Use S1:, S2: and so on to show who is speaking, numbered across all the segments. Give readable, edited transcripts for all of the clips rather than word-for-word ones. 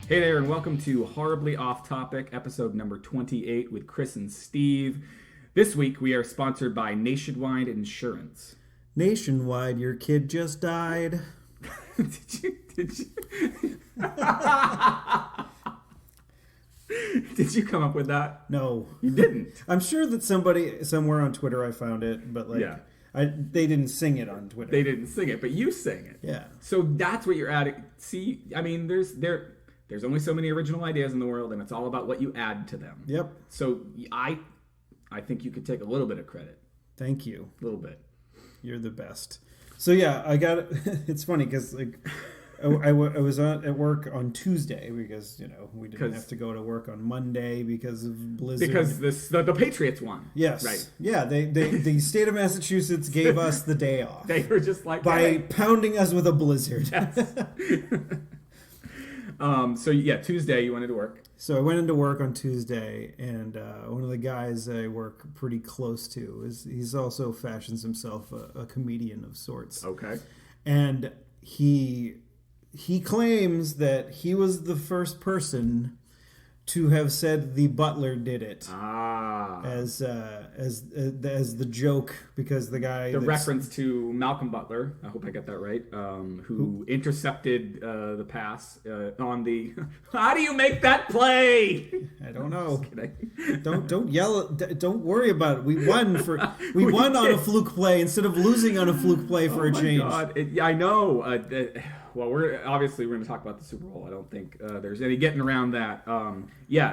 S1: Hey there, and welcome to Horribly Off Topic, episode number 28 with Chris and Steve. This week we are sponsored by Nationwide Insurance.
S2: Nationwide, your kid just died.
S1: Did you come up with that?
S2: No.
S1: You didn't.
S2: I'm sure that somebody somewhere on Twitter I found it, but
S1: Yeah.
S2: they didn't sing it on Twitter.
S1: They didn't sing it, but you sang it.
S2: Yeah.
S1: So that's what you're adding. See, I mean, there's only so many original ideas in the world, and it's all about what you add to them.
S2: Yep.
S1: So I think you could take a little bit of credit.
S2: Thank you.
S1: A little bit.
S2: You're the best. So yeah, I got it. It's funny because I was at work on Tuesday because we didn't have to go to work on Monday because of blizzard.
S1: Because the Patriots won.
S2: Yes.
S1: Right.
S2: Yeah. The state of Massachusetts gave us the day off.
S1: They were just like
S2: by pounding us with a blizzard.
S1: Yes. So yeah, Tuesday you went into work.
S2: So I went into work on Tuesday, and one of the guys I work pretty close to he's also fashions himself a comedian of sorts.
S1: Okay.
S2: And he claims that he was the first person to have said the butler did it as the joke, because the guy
S1: reference to Malcolm Butler, I hope I got that right, who intercepted the pass on the how do you make that play?
S2: I don't know.
S1: Just kidding.
S2: Don't yell. Don't worry about it. We won on a fluke play instead of losing on a fluke play for a change.
S1: God. I know. Well, we're going to talk about the Super Bowl. I don't think there's any getting around that.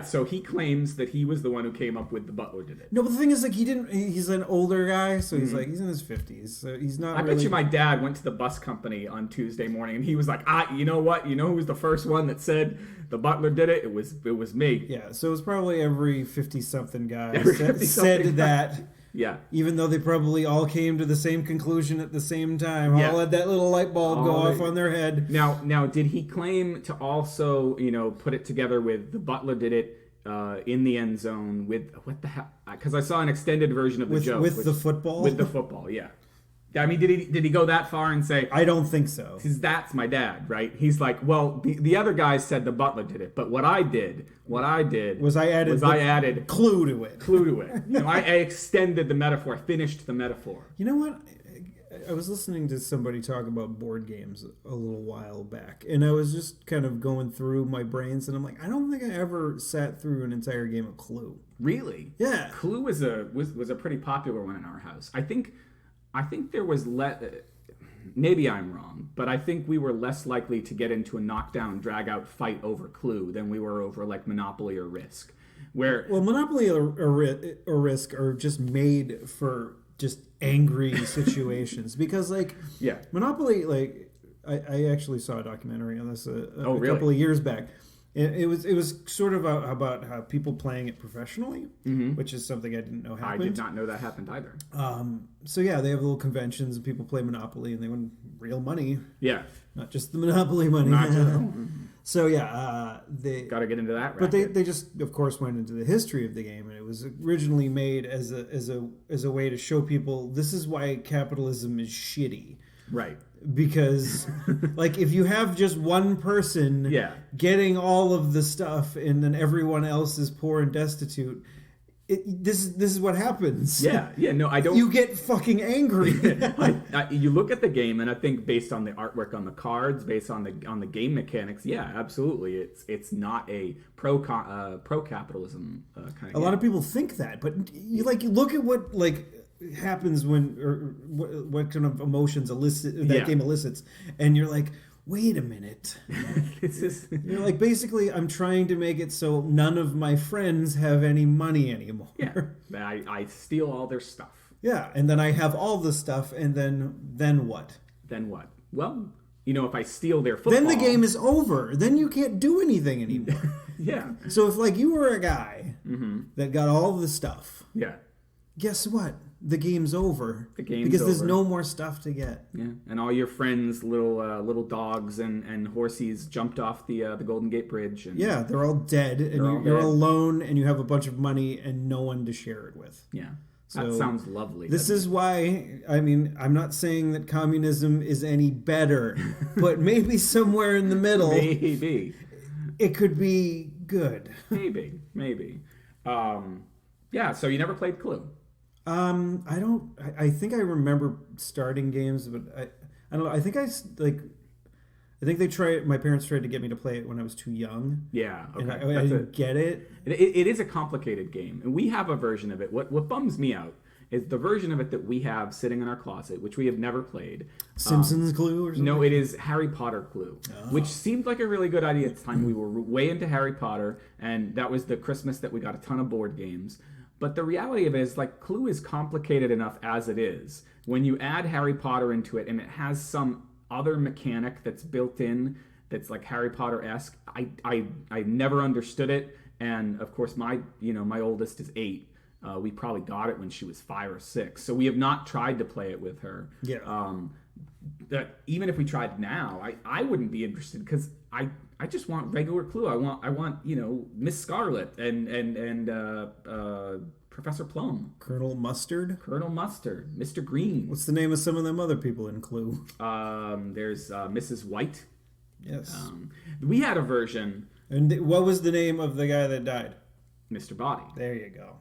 S1: So he claims that he was the one who came up with the butler did it.
S2: No, but the thing is, like, he didn't. He's an older guy, so he's like, he's in his 50s, so he's not.
S1: I bet you my dad went to the bus company on Tuesday morning, and he was like, you know what? You know who was the first one that said the butler did it? It was me.
S2: Yeah, so it was probably every 50-something guy
S1: said
S2: that.
S1: Yeah.
S2: Even though they probably all came to the same conclusion at the same time.
S1: Yeah.
S2: All had that little light bulb go off on their head.
S1: Now, did he claim to also, put it together with the butler did it in the end zone with, what the hell? Because I saw an extended version of the joke.
S2: With the football?
S1: With the football, yeah. I mean, did he go that far and say...
S2: I don't think so.
S1: Because that's my dad, right? He's like, well, the other guys said the butler did it, but what I did
S2: was I added clue to it.
S1: Clue to it. I extended the metaphor. I finished the metaphor.
S2: You know what? I was listening to somebody talk about board games a little while back, and I was just kind of going through my brains, and I'm like, I don't think I ever sat through an entire game of Clue.
S1: Really?
S2: Yeah.
S1: Clue was a pretty popular one in our house. I think there was maybe I'm wrong, but I think we were less likely to get into a knockdown, drag-out fight over Clue than we were over, like, Monopoly or Risk. Well,
S2: Monopoly or Risk are just made for just angry situations. Because, like,
S1: yeah.
S2: Monopoly, like, I actually saw a documentary on this a
S1: really?
S2: couple of years back. It was sort of about how people playing it professionally, which is something I didn't know happened.
S1: I did not know that happened either.
S2: So yeah, they have little conventions and people play Monopoly and they win real money.
S1: Yeah,
S2: not just the Monopoly money. So yeah, they
S1: got to get into that.
S2: But they just, of course, went into the history of the game, and it was originally made as a way to show people this is why capitalism is shitty.
S1: Right.
S2: Because, like, if you have just one person getting all of the stuff and then everyone else is poor and destitute, this is what happens.
S1: Yeah. No, I don't.
S2: You get fucking angry.
S1: You look at the game, and I think based on the artwork on the cards, based on the game mechanics, yeah, absolutely, it's not a pro capitalism kind of game.
S2: A lot of people think that, but you look at what happens when, or what kind of emotions that game elicits, and you're like, wait a minute. You're like, basically, I'm trying to make it so none of my friends have any money anymore.
S1: Yeah, I steal all their stuff.
S2: Yeah, and then I have all the stuff, and then what?
S1: Then what? Well, if I steal their football...
S2: Then the game is over. Then you can't do anything anymore.
S1: Yeah.
S2: So if, you were a guy that got all the stuff...
S1: Yeah.
S2: Guess what? The game's over.
S1: Because
S2: there's no more stuff to get.
S1: Yeah, and all your friends' little dogs and horsies jumped off the Golden Gate Bridge. And
S2: yeah, they're all dead, and you're alone, and you have a bunch of money and no one to share it with.
S1: Yeah, so that sounds lovely.
S2: This is why, I'm not saying that communism is any better, but maybe somewhere in the middle.
S1: Maybe.
S2: it could be good.
S1: Maybe. Yeah. So you never played Clue?
S2: I don't. I think I remember starting games, but I don't know. I think they tried. My parents tried to get me to play it when I was too young.
S1: Yeah. Okay.
S2: And I didn't get it.
S1: It is a complicated game, and we have a version of it. What bums me out is the version of it that we have sitting in our closet, which we have never played.
S2: Simpsons Clue or something?
S1: No, it is Harry Potter Clue, which seemed like a really good idea at the time. We were way into Harry Potter, and that was the Christmas that we got a ton of board games. But the reality of it is, like, Clue is complicated enough as it is. When you add Harry Potter into it, and it has some other mechanic that's built in that's like Harry Potter-esque, I never understood it. And of course, my oldest is 8. We probably got it when she was 5 or 6, so we have not tried to play it with her.
S2: Yeah.
S1: That even if we tried now, I wouldn't be interested because I just want regular Clue. I want Miss Scarlet and Professor Plum,
S2: Colonel Mustard,
S1: Mr. Green.
S2: What's the name of some of them other people in Clue?
S1: There's Mrs. White.
S2: Yes.
S1: We had a version.
S2: And what was the name of the guy that died?
S1: Mr. Body.
S2: There you go.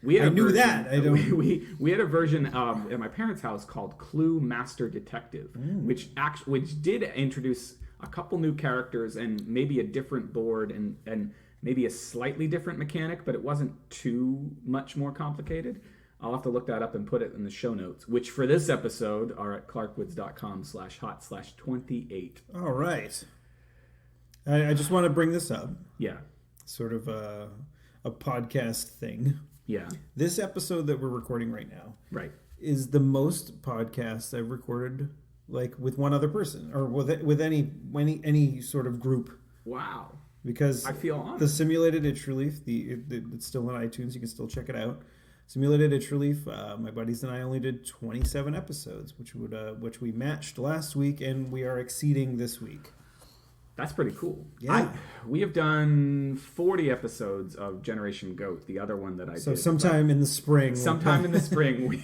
S1: I
S2: knew that. I don't.
S1: We had a version at my parents' house called Clue Master Detective, which did introduce a couple new characters and maybe a different board and maybe a slightly different mechanic, but it wasn't too much more complicated. I'll have to look that up and put it in the show notes, which for this episode are at clarkwoods.com/hot/28.
S2: All right. I just want to bring this up.
S1: Yeah.
S2: Sort of a podcast thing.
S1: Yeah.
S2: This episode that we're recording right now,
S1: right,
S2: is the most podcasts I've recorded, like with one other person or with any sort of group.
S1: Wow.
S2: Because
S1: I feel honored.
S2: The Simulated Itch Relief, it's still on iTunes. You can still check it out. Simulated Itch Relief. My buddies and I only did 27 episodes, which we matched last week, and we are exceeding this week.
S1: That's pretty cool.
S2: Yeah.
S1: We have done 40 episodes of Generation Goat, the other one that I did.
S2: So sometime in the spring.
S1: Sometime in the spring,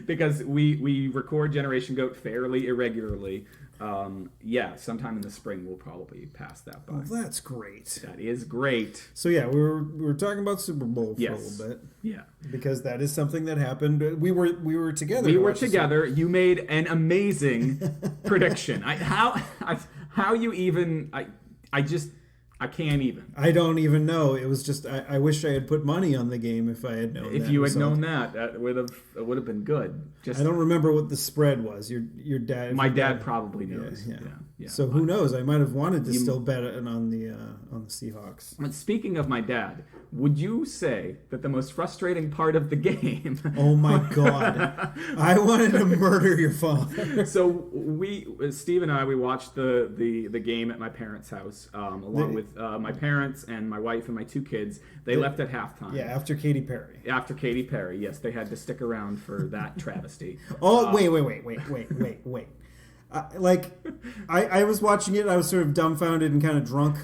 S1: because we record Generation Goat fairly irregularly. Sometime in the spring we'll probably pass that by.
S2: Well, that's great.
S1: That is great.
S2: So yeah, we were talking about Super Bowl for a little bit.
S1: Yeah.
S2: Because that is something that happened. We were together.
S1: We were together. You made an amazing prediction. How you even I can't even.
S2: I don't even know. It was just I wish I had put money on the game if I had known.
S1: If you had known that would have been good.
S2: I don't remember what the spread was. Your dad.
S1: My dad probably knows. Yeah.
S2: So who knows? I might have wanted to still bet on the Seahawks.
S1: But speaking of my dad, would you say that the most frustrating part of the game?
S2: Oh my God! I wanted to murder your father.
S1: So Steve and I, we watched the game at my parents' house along with my parents and my wife and my 2 kids. They left at halftime.
S2: Yeah, after Katy Perry.
S1: After Katy Perry, yes, they had to stick around for that travesty.
S2: Oh, wait. I was watching it. I was sort of dumbfounded and kind of drunk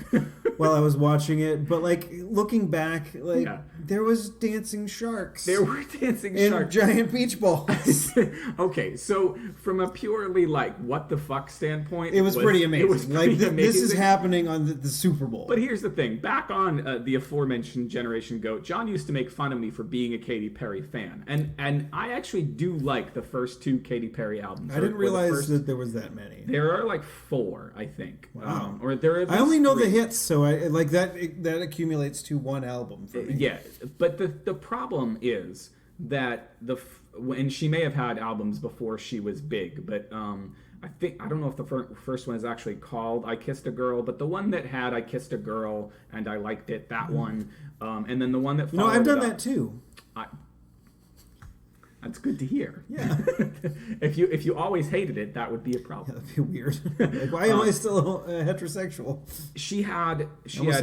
S2: while I was watching it. But looking back, there was dancing sharks.
S1: There were dancing
S2: and
S1: sharks.
S2: Giant beach balls.
S1: Okay, so from a purely what the fuck standpoint,
S2: it was pretty amazing.
S1: It was pretty amazing.
S2: This is happening on the Super Bowl.
S1: But here's the thing: back on the aforementioned Generation Goat, John used to make fun of me for being a Katy Perry fan, and I actually do like the first 2 Katy Perry albums.
S2: I didn't realize that there was that many.
S1: There are 4, I think.
S2: Wow.
S1: Or there are.
S2: I only know 3. The hits, so I that accumulates to one album for me.
S1: Yeah, but the problem is that and she may have had albums before she was big, but I don't know if the first one is actually called "I Kissed a Girl," but the one that had "I Kissed a Girl" and I liked it, that one, and then the one that followed
S2: I've done that too.
S1: That's good to hear.
S2: Yeah.
S1: If you always hated it, that would be a problem.
S2: Yeah, that'd be weird. Why am I still heterosexual?
S1: She said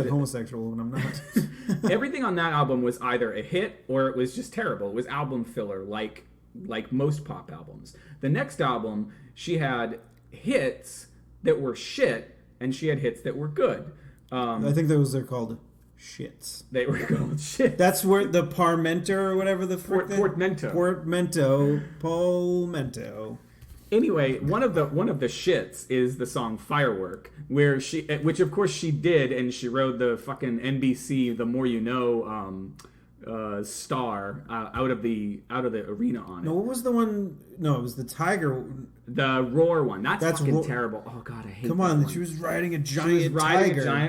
S2: homosexual when I'm not.
S1: Everything on that album was either a hit or it was just terrible. It was album filler, like most pop albums. The next album, she had hits that were shit, and she had hits that were good.
S2: I think those are called shits.
S1: They were called shit.
S2: That's where the Parmento or whatever the
S1: Portmento.
S2: Palmento.
S1: Anyway, one of the shits is the song "Firework," which of course she did, and she rode the fucking NBC "The More You Know" star out of the arena on it.
S2: No, what was the one? No, it was the tiger.
S1: The roar one. That's fucking terrible. Oh god, I hate.
S2: Come on, she was riding a giant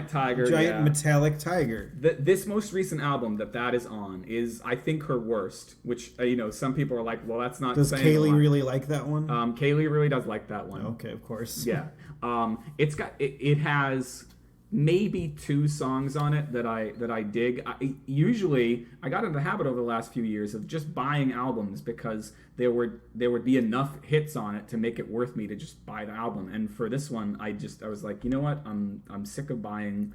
S2: tiger. Giant metallic tiger.
S1: This most recent album that is on is, I think, her worst. Which some people are like, well, that's not.
S2: Does Kaylee really like that one?
S1: Kaylee really does like that one.
S2: Okay, of course.
S1: Yeah. It has maybe 2 songs on it that I dig. Usually, I got into the habit over the last few years of just buying albums because there would be enough hits on it to make it worth me to just buy the album. And for this one, I was like, you know what? I'm sick of buying.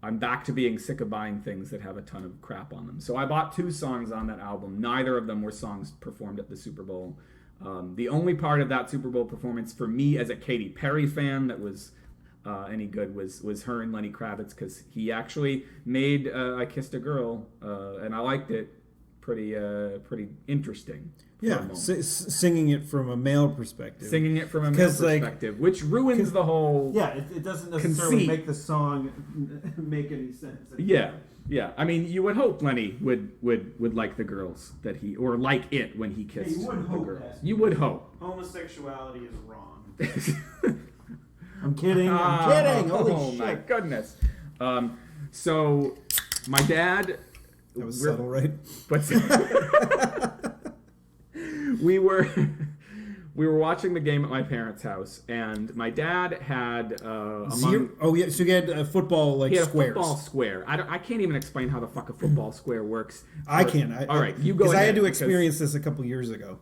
S1: I'm back to being sick of buying things that have a ton of crap on them. So I bought 2 songs on that album. Neither of them were songs performed at the Super Bowl. The only part of that Super Bowl performance for me as a Katy Perry fan that was any good was her and Lenny Kravitz, because he actually made "I Kissed a Girl" and I liked it. Pretty interesting.
S2: Yeah, singing it from a male perspective.
S1: Which ruins the whole.
S2: Yeah, it doesn't necessarily make the song make any sense.
S1: Yeah. I mean, you would hope Lenny would like the girls that he, or like it when he kissed the girls. You would hope.
S2: Homosexuality is wrong. I'm kidding. Holy shit.
S1: My goodness. So, my dad.
S2: That was subtle, right?
S1: But we were watching the game at my parents' house, and my dad had
S2: so you had football squares.
S1: A football square. I can't even explain how the fuck a football square works.
S2: I can.
S1: All right, you go.
S2: Because I had to experience this a couple years ago.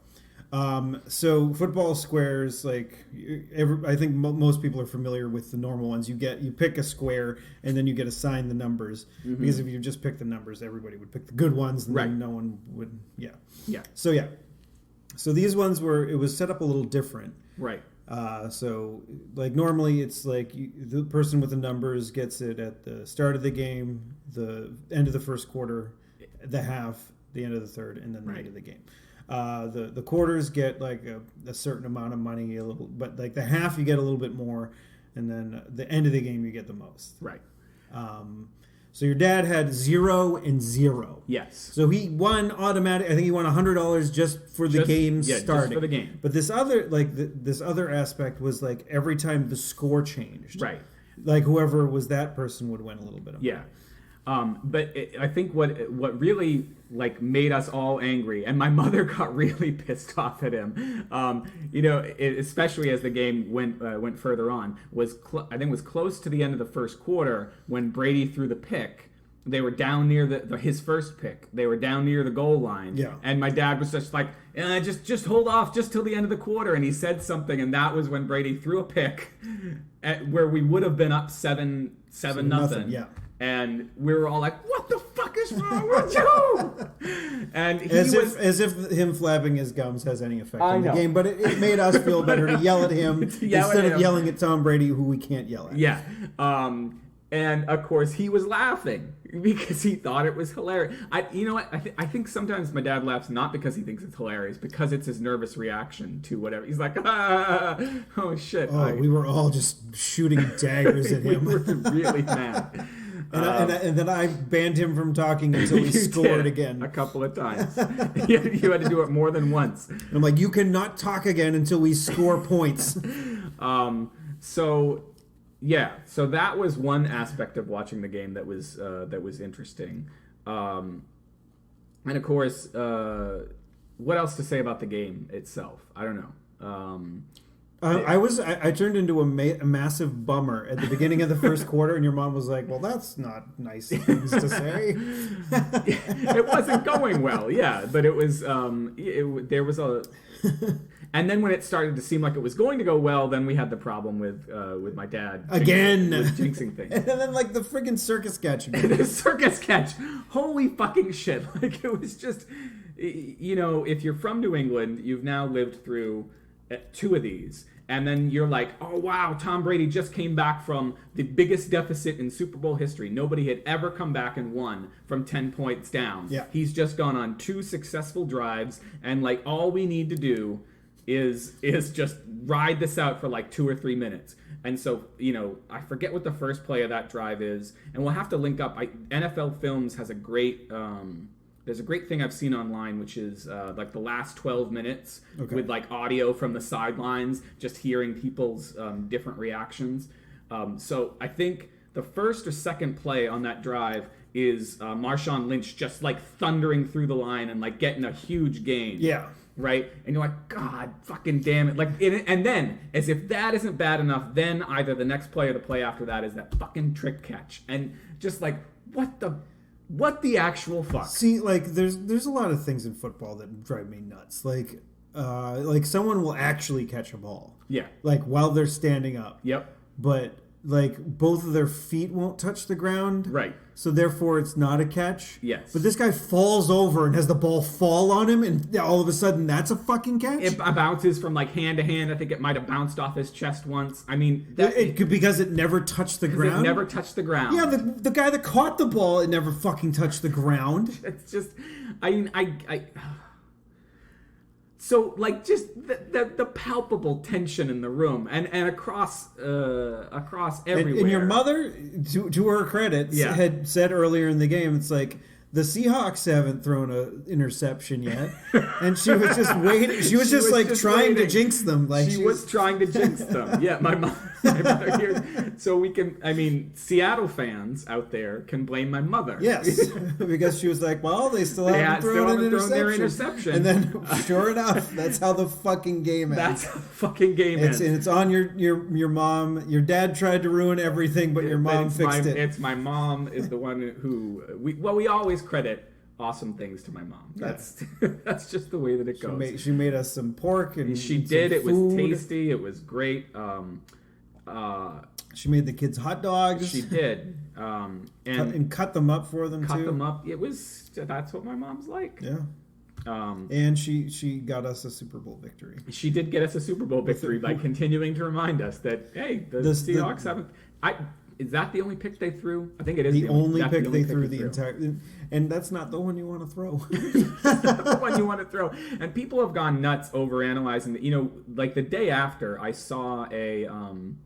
S2: So football squares, I think most people are familiar with the normal ones. You pick a square and then you get assigned the numbers. Mm-hmm. Because if you just pick the numbers, everybody would pick the good ones, and then no one would. Yeah. Yeah. So these ones it was set up a little different.
S1: Right.
S2: So normally it's the person with the numbers gets it at the start of the game, the end of the first quarter, the half, the end of the third, and then the end of the game. The quarters get a certain amount of money, but the half you get a little bit more, and then the end of the game you get the most.
S1: Right.
S2: So your dad had 0 and 0.
S1: Yes.
S2: So he won automatic. I think he won $100 just for the game starting.
S1: Just for the game.
S2: But this other this other aspect was every time the score changed.
S1: Right.
S2: Whoever was that person would win a little bit of money.
S1: Yeah. But I think what really made us all angry, and my mother got really pissed off at him, especially as the game went further on, I think it was close to the end of the first quarter when Brady threw the pick. They were down near his first pick. They were down near the goal line. Yeah. And my dad was just like, just hold off just till the end of the quarter. And he said something, and that was when Brady threw a pick where we would have been up 7-0.
S2: Yeah.
S1: And we were all like, "What the fuck is wrong with you?" And
S2: as if him flapping his gums has any effect on the game, but it made us feel better to yell at him instead of yelling at Tom Brady, who we can't yell at.
S1: Yeah, and of course he was laughing because he thought it was hilarious. You know what? I think sometimes my dad laughs not because he thinks it's hilarious, because it's his nervous reaction to whatever. He's like, oh shit!
S2: Oh, we were all just shooting daggers at him.
S1: We were really mad.
S2: And then I banned him from talking until he scored again.
S1: A couple of times. You had to do it more than once.
S2: I'm like, you cannot talk again until we score points.
S1: So that was one aspect of watching the game that was interesting. And of course, what else to say about the game itself? I don't know.
S2: I turned into a massive bummer at the beginning of the first quarter, and your mom was like, "Well, that's not nice things to say."
S1: It wasn't going well, yeah, but it was. There was a, and then when it started to seem like it was going to go well, then we had the problem with my dad
S2: again
S1: jinxing things,
S2: and then the friggin' circus sketch.
S1: The circus sketch, holy fucking shit! It was just, if you're from New England, you've now lived through 2 of these, and then you're like, oh wow, Tom Brady just came back from the biggest deficit in Super Bowl history. Nobody had ever come back and won from 10 points down.
S2: Yeah.
S1: He's just gone on 2 successful drives, and all we need to do is just ride this out for like 2 or 3 minutes. And so, I forget what the first play of that drive is, and we'll have to link up. NFL Films has a great, there's a great thing I've seen online, which is like the last 12 minutes with like audio from the sidelines, just hearing people's different reactions. So I think the first or second play on that drive is Marshawn Lynch just like thundering through the line and like getting a huge gain.
S2: Yeah.
S1: Right? And you're like, God fucking damn it. And then, as if that isn't bad enough, then either the next play or the play after that is that fucking trick catch. And just like, what the actual fuck?
S2: See, like, there's a lot of things in football that drive me nuts. Like someone will actually catch a ball.
S1: Yeah.
S2: Like, while they're standing up.
S1: Yep.
S2: But, like, both of their feet won't touch the ground.
S1: Right.
S2: So, therefore, it's not a catch.
S1: Yes.
S2: But this guy falls over and has the ball fall on him, and all of a sudden, that's a fucking catch?
S1: It bounces from, like, hand to hand. I think it might have bounced off his chest once. I mean...
S2: It could because it never touched the ground?
S1: It never touched the ground.
S2: Yeah, the guy that caught the ball, it never fucking touched the ground.
S1: It's just... I So, like, just the palpable tension in the room and across everywhere.
S2: And your mother, to her credit, had said earlier in the game, it's like, the Seahawks haven't thrown an interception yet. And she was just waiting. She was just trying to jinx them. Like
S1: she was trying to jinx them. Yeah, my mother here. So we can, Seattle fans out there can blame my mother.
S2: Yes, because she was like, well, they still haven't thrown their interception. And then, sure enough, that's how the fucking game ends.
S1: That's how the fucking game ends.
S2: And it's on your mom. Your dad tried to ruin everything, but your mom fixed it.
S1: It's my mom is the one who, we always credit awesome things to my mom. That's just the way that it goes.
S2: She made us some pork and
S1: she did. It was tasty. It was great.
S2: She made the kids hot dogs.
S1: She did.
S2: And cut them up for them too.
S1: Cut them up. That's what my mom's like.
S2: Yeah. And she got us a Super Bowl victory.
S1: She did get us a Super Bowl victory by continuing to remind us that, hey, the Seahawks haven't... Is that the only pick they threw? I think it is
S2: the only pick they threw the entire... And that's not the one you want to throw.
S1: That's not the one you want to throw. And people have gone nuts over analyzing like the day after, I saw I don't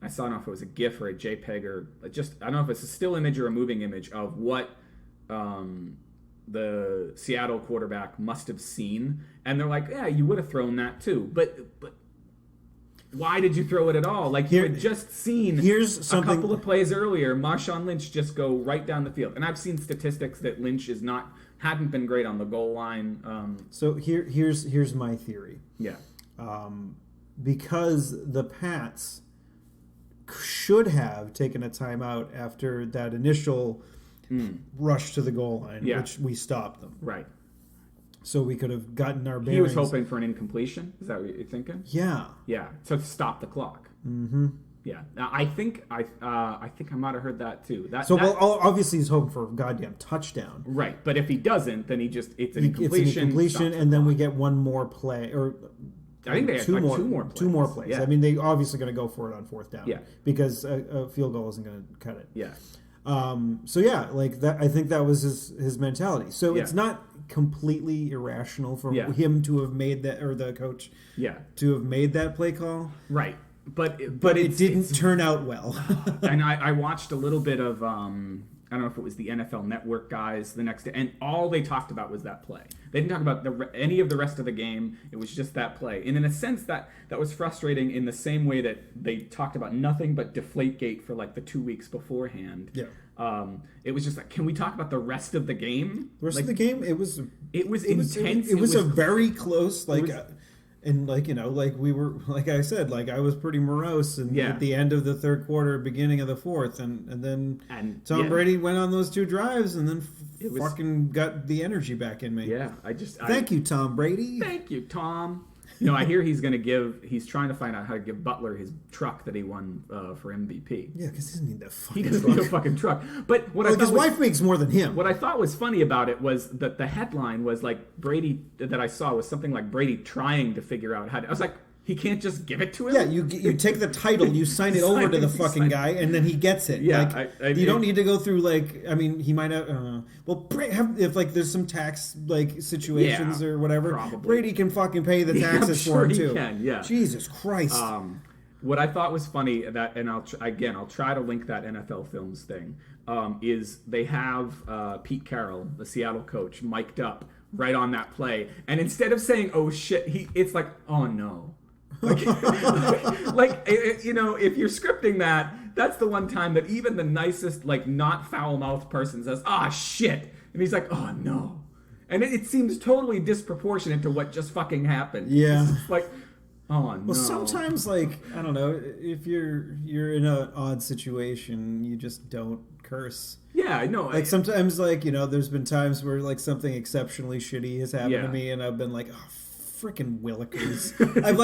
S1: know if it was a GIF or a JPEG or just, I don't know if it's a still image or a moving image of what the Seattle quarterback must have seen. And they're like, yeah, you would have thrown that too. But why did you throw it at all? Like, you had just seen a couple of plays earlier, Marshawn Lynch just go right down the field. And I've seen statistics that Lynch hadn't been great on the goal line.
S2: So here's my theory.
S1: Yeah.
S2: Because the Pats should have taken a timeout after that initial rush to the goal line, which we stopped them.
S1: Right.
S2: So we could have gotten our bearings.
S1: He was hoping for an incompletion? Is that what you're thinking?
S2: Yeah.
S1: Yeah. So stop the clock.
S2: Mm-hmm.
S1: Yeah. Now, I think I might have heard that too.
S2: Obviously he's hoping for a goddamn touchdown.
S1: Right. But if he doesn't, then it's an incompletion.
S2: It's an incompletion, and then we get one more play. Or
S1: I think they had two more plays.
S2: Two more plays.
S1: Yeah.
S2: I mean, they obviously going to go for it on fourth down.
S1: Yeah.
S2: Because a field goal isn't going to cut it.
S1: Yeah.
S2: So yeah, like that. I think that was his mentality. So it's not completely irrational for him to have made that, or the coach, to have made that play call.
S1: Right, but
S2: it didn't turn out well.
S1: And I watched a little bit of I don't know if it was the NFL Network guys the next day, and all they talked about was that play. They didn't talk about any of the rest of the game. It was just that play, and in a sense that was frustrating. In the same way that they talked about nothing but Deflategate for like the 2 weeks beforehand.
S2: Yeah.
S1: It was just like, can we talk about the rest of the game?
S2: The rest of the game, it was intense. It was a very close, and we were, like I said, like I was pretty morose, and at the end of the third quarter, beginning of the fourth, and then Tom Brady went on those two drives, and then fucking got the energy back in me.
S1: Yeah,
S2: thank you, Tom Brady.
S1: Thank you, Tom. I hear he's trying to find out how to give Butler his truck that he won for MVP.
S2: Yeah, because he doesn't need that fucking
S1: truck. He doesn't need a fucking truck. But
S2: his wife makes more than him.
S1: What I thought was funny about it was that the headline was like Brady, that I saw was something like Brady trying to figure out how to. I was like, He can't just give it to him?
S2: Yeah, you take the title, you sign it over to the fucking guy, and then he gets it.
S1: Yeah,
S2: like, you don't need to go through, like, I mean, he might have, if, like, there's some tax, like, situations or whatever,
S1: probably.
S2: Brady can fucking pay the taxes for him, too.
S1: Can, yeah.
S2: Jesus Christ.
S1: What I thought was funny, and I'll try to link that NFL Films thing, is they have Pete Carroll, the Seattle coach, mic'd up right on that play, and instead of saying, oh shit, it's like, oh no. Like, you know, if you're scripting that, that's the one time that even the nicest, like, not foul-mouthed person says, ah, shit. And he's like, oh, no. And it seems totally disproportionate to what just fucking happened.
S2: Yeah.
S1: It's like, oh, no.
S2: Well, sometimes, like, I don't know, if you're in an odd situation, you just don't curse.
S1: Yeah, I know.
S2: Like, sometimes, like, you know, there's been times where, like, something exceptionally shitty has happened to me, and I've been like, oh, freaking Willikers. I've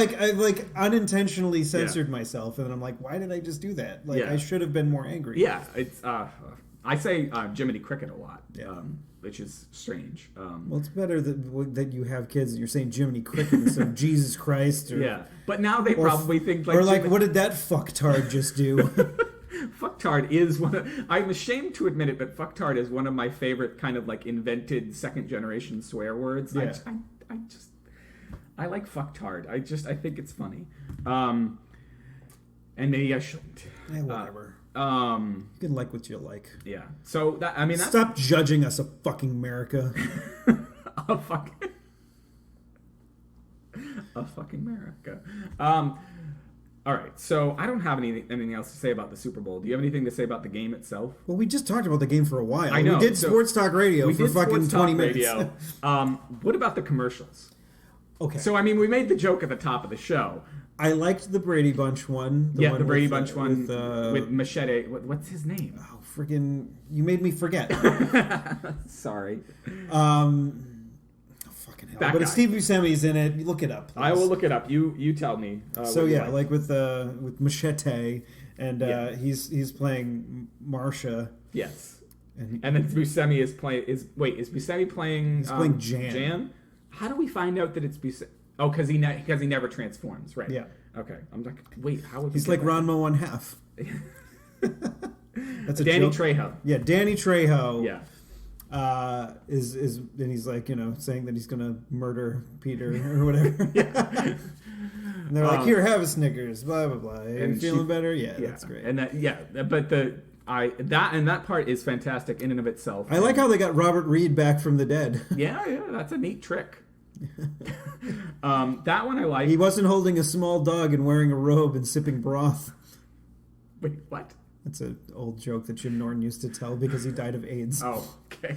S2: unintentionally censored myself, and then I'm like, why did I just do that? Like, I should have been more angry.
S1: Yeah, it's I say Jiminy Cricket a lot, which is strange.
S2: Well, it's better that you have kids and you're saying Jiminy Cricket instead of Jesus Christ. Or,
S1: but now they probably think like,
S2: or like, what did that fucktard just do?
S1: Fucktard is I'm ashamed to admit it, but fucktard is one of my favorite kind of like invented second generation swear words. Yeah. I like fucktard. I think it's funny. And maybe I shouldn't.
S2: Whatever. You can like what you like.
S1: Yeah. So that's...
S2: Stop judging us, a fucking America.
S1: a fucking America. All right. So I don't have anything else to say about the Super Bowl. Do you have anything to say about the game itself?
S2: Well, we just talked about the game for a while.
S1: I know.
S2: We did Sports Talk Radio for fucking 20 minutes.
S1: What about the commercials?
S2: Okay.
S1: So, I mean, we made the joke at the top of the show.
S2: I liked the Brady Bunch one.
S1: The Brady Bunch one with Machete. What's his name?
S2: Oh, freaking... You made me forget.
S1: Sorry.
S2: Fucking hell. But if Steve Buscemi's in it, look it up, please.
S1: I will look it up. You tell me.
S2: Like with Machete, and he's playing Marsha.
S1: Yes. And then Buscemi is playing... Is Buscemi playing...
S2: He's playing Jan.
S1: How do we find out that it's Buscemi? Oh, because he never transforms, right?
S2: Yeah.
S1: Okay. I'm like, wait, how would
S2: he's like Ranma 1/2. That's a
S1: Danny
S2: joke.
S1: Trejo.
S2: Yeah, Danny Trejo.
S1: Yeah.
S2: Is and he's like, you know, saying that he's gonna murder Peter or whatever.
S1: Yeah.
S2: And they're like, here, have a Snickers, blah blah blah. Are you feeling better? Yeah, that's great.
S1: And that part is fantastic in and of itself.
S2: I like how they got Robert Reed back from the dead.
S1: Yeah, that's a neat trick. That one I like.
S2: He wasn't holding a small dog and wearing a robe and sipping broth.
S1: Wait, what?
S2: That's an old joke that Jim Norton used to tell because he died of AIDS.
S1: Oh, okay.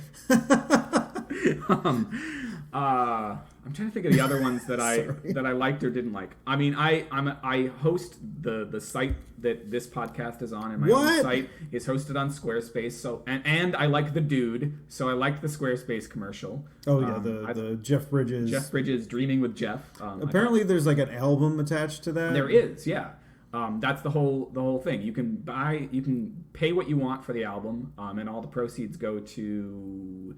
S1: I'm trying to think of the other ones that I liked or didn't like. I mean, I host the site that this podcast is on, and my own site is hosted on Squarespace. So and I like the dude, so I like the Squarespace commercial.
S2: Oh yeah, the Jeff Bridges.
S1: Jeff Bridges, Dreaming with Jeff.
S2: Apparently, there's like an album attached to that.
S1: There is, yeah. That's the whole thing. You can pay what you want for the album, and all the proceeds go to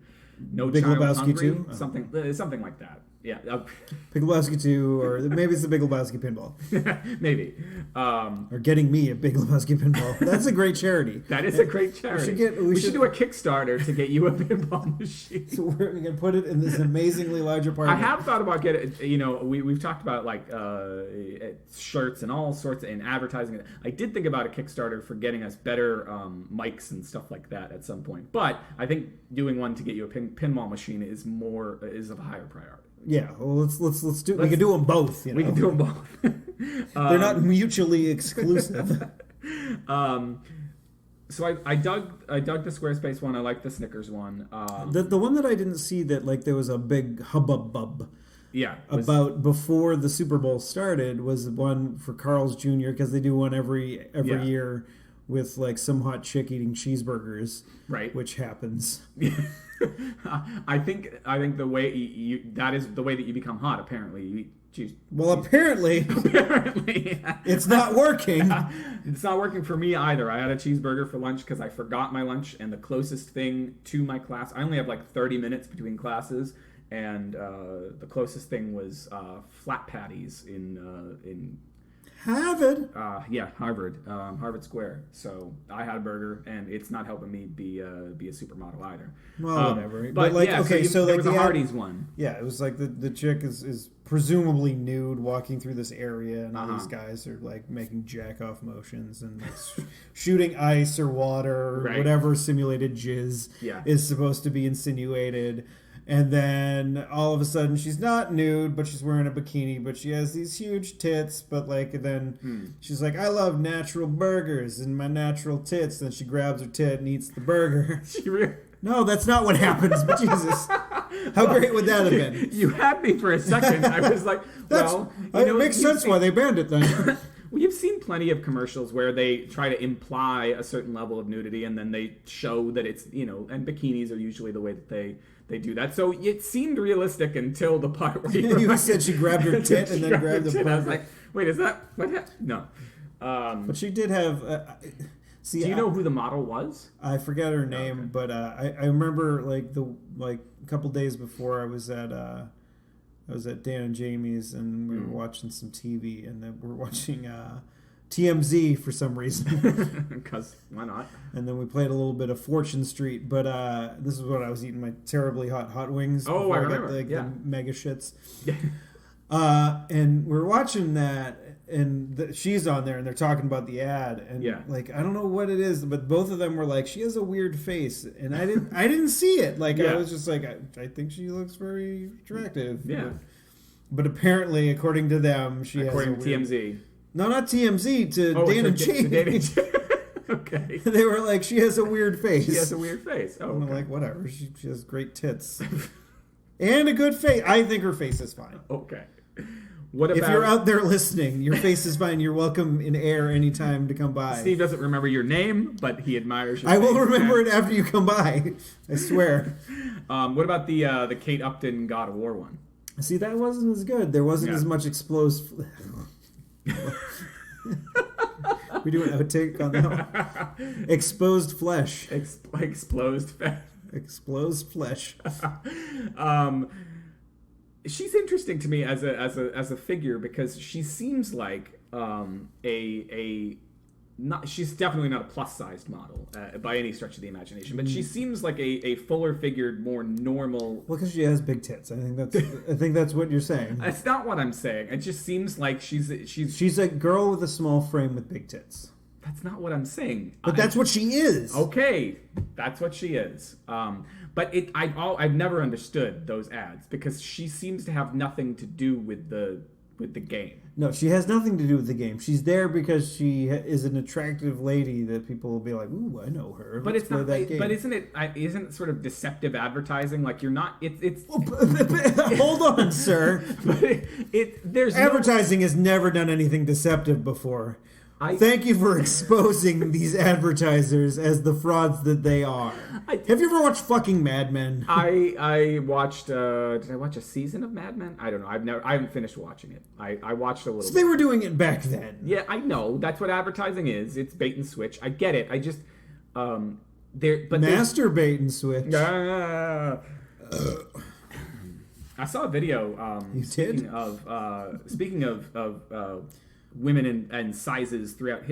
S1: No
S2: Big
S1: Child
S2: Lebowski
S1: Hungry,
S2: 2?
S1: Something like that. Yeah.
S2: Big Lebowski 2, or maybe it's the Big Lebowski Pinball.
S1: Maybe.
S2: Or getting me a Big Lebowski Pinball. That's a great charity.
S1: That is a great charity. We should do a Kickstarter to get you a pinball machine.
S2: So we're going to put it in this amazingly large apartment.
S1: I have thought about getting, we've talked about like shirts and all sorts and advertising. I did think about a Kickstarter for getting us better mics and stuff like that at some point. But I think doing one to get you a pinball machine is of a higher priority.
S2: Yeah, well, let's do. We can do them both. You know?
S1: We can do them both.
S2: They're not mutually exclusive.
S1: So I dug the Squarespace one. I like the Snickers one.
S2: The one that I didn't see that like there was a big hubbub.
S1: Yeah.
S2: About before the Super Bowl started was one for Carl's Jr. because they do one every year with like some hot chick eating cheeseburgers.
S1: Right.
S2: Which happens.
S1: I think the way that is the way that you become hot. Apparently, you eat cheese.
S2: Well, apparently, it's not working.
S1: It's not working for me either. I had a cheeseburger for lunch because I forgot my lunch, and the closest thing to my class, I only have like 30 minutes between classes, and the closest thing was flat patties in
S2: Harvard.
S1: Harvard Square. So I had a burger, and it's not helping me be a supermodel either.
S2: Well, whatever.
S1: But like, yeah, okay, so there was a Hardee's one.
S2: Yeah, it was like the chick is presumably nude, walking through this area, and all these guys are like making jack off motions and like shooting ice or water or whatever simulated jizz is supposed to be insinuated. And then all of a sudden she's not nude, but she's wearing a bikini, but she has these huge tits. But like then she's like, I love natural burgers and my natural tits. Then she grabs her tit and eats the burger. No, that's not what happens. But Jesus, how great would that have been?
S1: You had me for a second. I was like, well,
S2: it makes sense why they banned it then.
S1: Well, you've seen plenty of commercials where they try to imply a certain level of nudity, and then they show that it's, and bikinis are usually the way that they do that. So it seemed realistic until the part where
S2: you said she grabbed her tit and then grabbed the burger.
S1: I was like, wait, is that what happened? No.
S2: But she did have...
S1: do you know who the model was?
S2: I forget her name, but I remember like a couple days before I was at Dan and Jamie's, and we were watching some TV, and then we were watching TMZ for some reason.
S1: Because why not?
S2: And then we played a little bit of Fortune Street, but this is when I was eating my terribly hot wings.
S1: Oh, I remember.
S2: I got the mega shits. And we're watching that, and she's on there, and they're talking about the ad, and like I don't know what it is, but both of them were like, she has a weird face, and I didn't see it. Like I was just like, I think she looks very attractive.
S1: Yeah.
S2: But apparently, according to them,
S1: according to TMZ.
S2: No, not TMZ. To Dan and Jamie.
S1: Okay.
S2: They were like, she has a weird face.
S1: She has a weird face. Oh,
S2: and I'm like, whatever. She has great tits and a good face. I think her face is fine.
S1: Okay. What about,
S2: if you're out there listening, your face is fine. You're welcome in air anytime to come by.
S1: Steve doesn't remember your name, but he admires your
S2: I will remember it after you come by. I swear.
S1: What about the Kate Upton God of War one?
S2: See, that wasn't as good. There wasn't as much exposed... We do an outtake on that one. Exposed flesh.
S1: Exposed
S2: flesh.
S1: She's interesting to me as a figure, because she seems like she's definitely not a plus-sized model by any stretch of the imagination, but she seems like a fuller-figured, more normal...
S2: Well, because she has big tits. I think that's what you're saying.
S1: That's not what I'm saying. It just seems like she's
S2: a girl with a small frame with big tits.
S1: That's not what I'm saying.
S2: But that's what she is.
S1: Okay, that's what she is. But I've never understood those ads, because she seems to have nothing to do with the game.
S2: No, she has nothing to do with the game. She's there because she is an attractive lady that people will be like, "Ooh, I know her."
S1: But it's not. But isn't it sort of deceptive advertising? Like you're not. It's.
S2: Hold on, sir.
S1: But there's
S2: advertising has never done anything deceptive before. Thank you for exposing these advertisers as the frauds that they are. Have you ever watched fucking Mad Men?
S1: I watched. Did I watch a season of Mad Men? I don't know. I haven't finised watching it. I watched a little.
S2: So they were doing it back then.
S1: Yeah, I know. That's what advertising is. It's bait and switch. I get it. I just
S2: master bait and switch.
S1: I saw a video.
S2: You
S1: speaking
S2: did?
S1: Speaking of women and sizes throughout.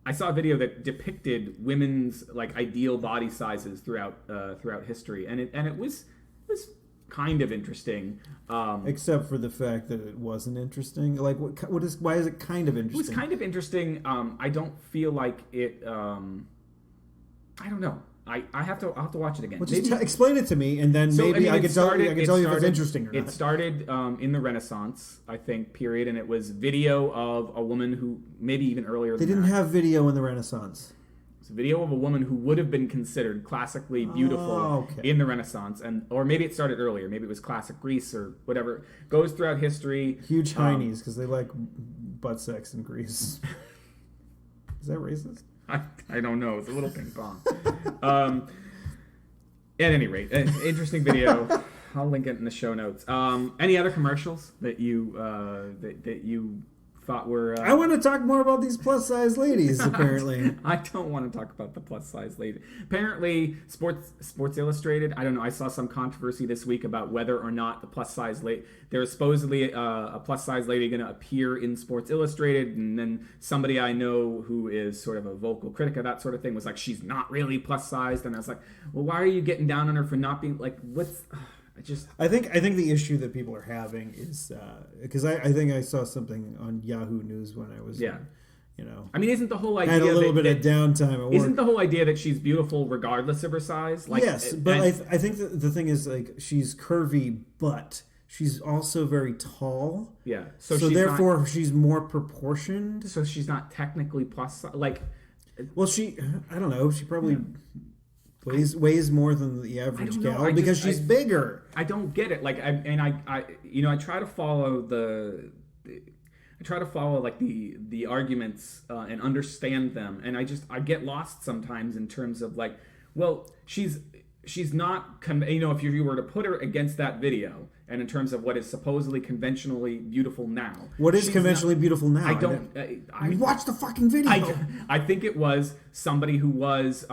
S1: I saw a video that depicted women's like ideal body sizes throughout history, and it was kind of interesting.
S2: Except for the fact that it wasn't interesting. Like, why is it kind of interesting?
S1: It was kind of interesting. I don't feel like it. I don't know. I'll have to watch it again.
S2: Well, just explain it to me, and then maybe I can tell you if it's interesting or not.
S1: It started in the Renaissance, I think, period, and it was video of a woman who, maybe even earlier
S2: They didn't have video in the Renaissance.
S1: It's a video of a woman who would have been considered classically beautiful in the Renaissance, or maybe it started earlier. Maybe it was classic Greece or whatever. Goes throughout history.
S2: Huge heinies, because they like butt sex in Greece. Is that racist?
S1: I don't know. It's a little ping pong. At any rate, an interesting video. I'll link it in the show notes. Any other commercials that you thought were...
S2: I want to talk more about these plus-size ladies, apparently.
S1: I don't want to talk about the plus-size lady. Apparently, Sports Illustrated, I don't know, I saw some controversy this week about whether or not the plus-size lady... There was supposedly a plus-size lady going to appear in Sports Illustrated, and then somebody I know who is sort of a vocal critic of that sort of thing was like, she's not really plus-sized, and I was like, well, why are you getting down on her for not being... Like, what's... I
S2: think the issue that people are having is because I think I saw something on Yahoo News when I was
S1: I mean, isn't the whole idea
S2: I had a little bit of downtime at work.
S1: Isn't the whole idea that she's beautiful regardless of her size? Like,
S2: yes, but I think the thing is, like, she's curvy, but she's also very tall.
S1: Yeah,
S2: so therefore she's more proportioned.
S1: So she's not technically plus size. Like,
S2: well, I don't know. She probably. Weighs more than the average gal because she's bigger. I don't get it. Like, I try to follow like the arguments and understand them, and I get lost sometimes in terms of like, well, she's not if you were to put her against that video, and in terms of what is supposedly conventionally beautiful now, what is conventionally beautiful now?
S1: I
S2: watch the fucking video.
S1: I think it was somebody who was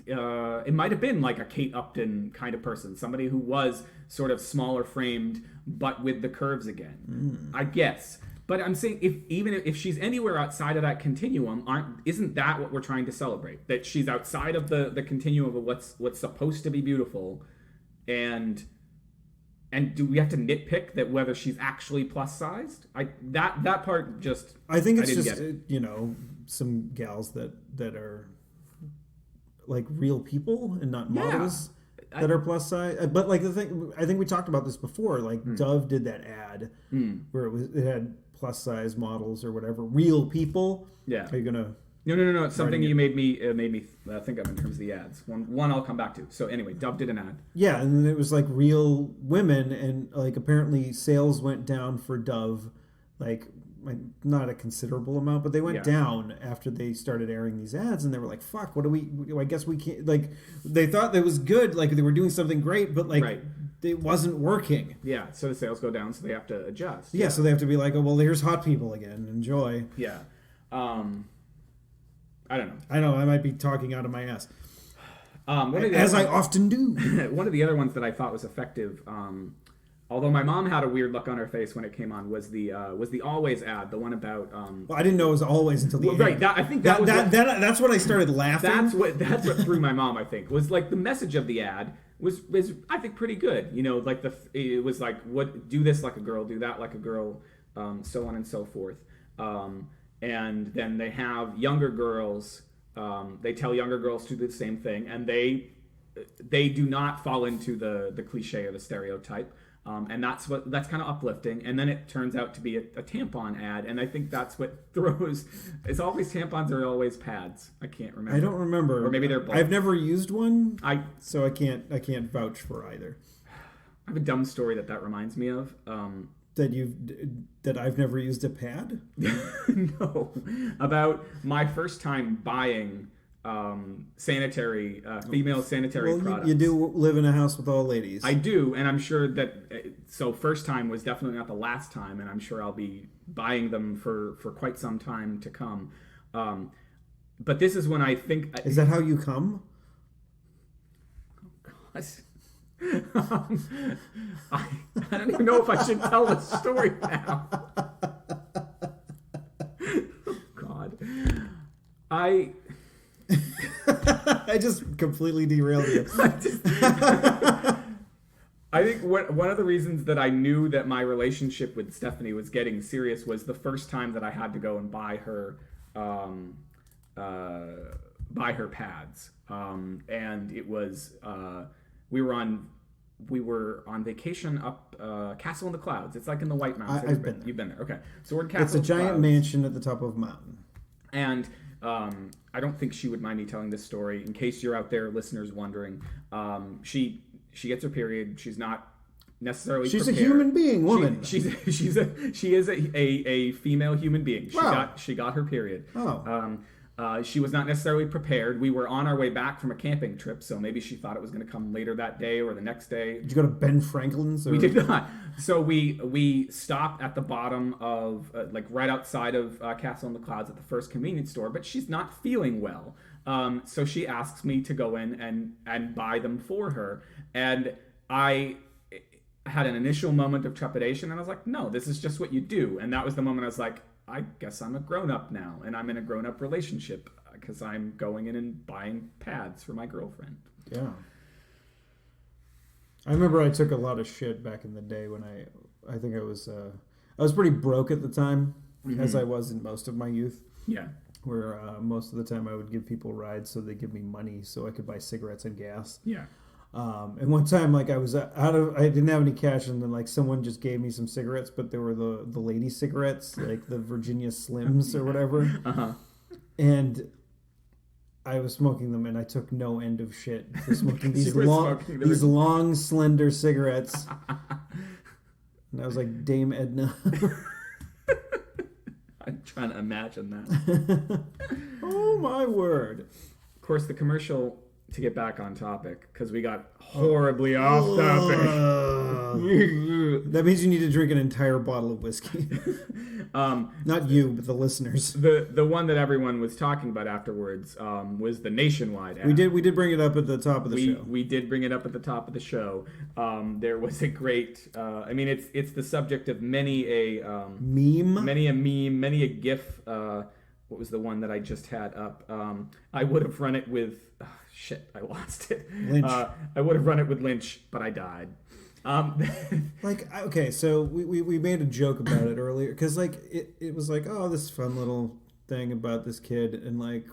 S1: it might have been like a Kate Upton kind of person, somebody who was sort of smaller framed but with the curves again. I guess. But I'm saying even if she's anywhere outside of that continuum, isn't that what we're trying to celebrate? That she's outside of the continuum of what's supposed to be beautiful, and do we have to nitpick that whether she's actually plus sized? That part just
S2: I think it's just some gals that are like real people and not models that are plus size. But like the thing, I think we talked about this before. Like Dove did that ad where it had plus size models or whatever, real people. Yeah, are you gonna?
S1: No. It's something you made me think of in terms of the ads. One I'll come back to. So anyway, Dove did an ad.
S2: Yeah, and it was like real women, and like apparently sales went down for Dove, like not a considerable amount, but they went down after they started airing these ads, and they were like, "Fuck, what do we? I guess we can't." Like they thought that was good, like they were doing something great, but like it wasn't working.
S1: Yeah, so the sales go down, so they have to adjust.
S2: Yeah, so they have to be like, "Oh well, here's hot people again. Enjoy."
S1: Yeah. I don't know.
S2: I know. I might be talking out of my ass.
S1: As
S2: I often do.
S1: One of the other ones that I thought was effective, although my mom had a weird look on her face when it came on, was the Always ad, the one about.
S2: Well, I didn't know it was Always until the end.
S1: Right. I think
S2: that's what I started laughing.
S1: That's what threw my mom. I think was like the message of the ad was I think pretty good. Like it was like, what, do this like a girl, do that like a girl, so on and so forth. And then they have younger girls. They tell younger girls to do the same thing, and they do not fall into the cliche or the stereotype. And that's kind of uplifting. And then it turns out to be a tampon ad, and I think that's what throws. It's always tampons or always pads. I can't remember.
S2: I don't remember.
S1: Or maybe they're both.
S2: I've never used one, so I can't vouch for either.
S1: I have a dumb story that reminds me of.
S2: That I've never used a pad?
S1: No. About my first time buying sanitary, female sanitary products.
S2: You do live in a house with all ladies.
S1: I do, and I'm sure that, so first time was definitely not the last time, and I'm sure I'll be buying them for quite some time to come. But this is when I think...
S2: Is that how you come?
S1: Oh, God. I don't even know if I should tell the story now. Oh, God. I
S2: just completely derailed you.
S1: I think one of the reasons that I knew that my relationship with Stephanie was getting serious was the first time that I had to go and buy her pads. And it was... We were on vacation up Castle in the Clouds. It's like in the White Mountains.
S2: I've been there.
S1: You've been there. Okay. So we're in Castle.
S2: It's a giant mansion at the top of a mountain.
S1: And I don't think she would mind me telling this story. In case you're out there, listeners, wondering, she gets her period. She's not necessarily.
S2: She's
S1: prepared.
S2: A human being, woman.
S1: She is a female human being.
S2: Wow.
S1: She got her period.
S2: Oh.
S1: She was not necessarily prepared. We were on our way back from a camping trip, so maybe she thought it was going to come later that day or the next day.
S2: Did you go to Ben Franklin's? Or?
S1: We did not. So we stopped at the bottom of, like right outside of Castle in the Clouds at the first convenience store, but she's not feeling well. So she asks me to go in and buy them for her. And I had an initial moment of trepidation, and I was like, no, this is just what you do. And that was the moment I was like, I guess I'm a grown-up now, and I'm in a grown-up relationship because I'm going in and buying pads for my girlfriend.
S2: Yeah. I remember I took a lot of shit back in the day when I think I was pretty broke at the time, as I was in most of my youth.
S1: Yeah.
S2: Where most of the time I would give people rides so they give me money so I could buy cigarettes and gas.
S1: Yeah.
S2: And one time, like, I didn't have any cash, and then, like, someone just gave me some cigarettes, but they were the lady cigarettes, like the Virginia Slims or whatever. And I was smoking them, and I took no end of shit for smoking these long, slender cigarettes. And I was like, Dame Edna.
S1: I'm trying to imagine that.
S2: Oh, my word.
S1: Of course, the commercial, to get back on topic, because we got horribly off topic.
S2: That means you need to drink an entire bottle of whiskey. Not you, but the listeners.
S1: The one that everyone was talking about afterwards was the Nationwide ad.
S2: We did bring it up at the top of the show.
S1: We did bring it up at the top of the show. There was a great. I mean, it's the subject of many a
S2: meme,
S1: many a GIF. What was the one that I just had up? I would have run it with. Shit, I lost it.
S2: Lynch.
S1: I would have run it with Lynch, but I died.
S2: Like, okay, so we made a joke about it earlier because, like, it was like, oh, this fun little thing about this kid, and like,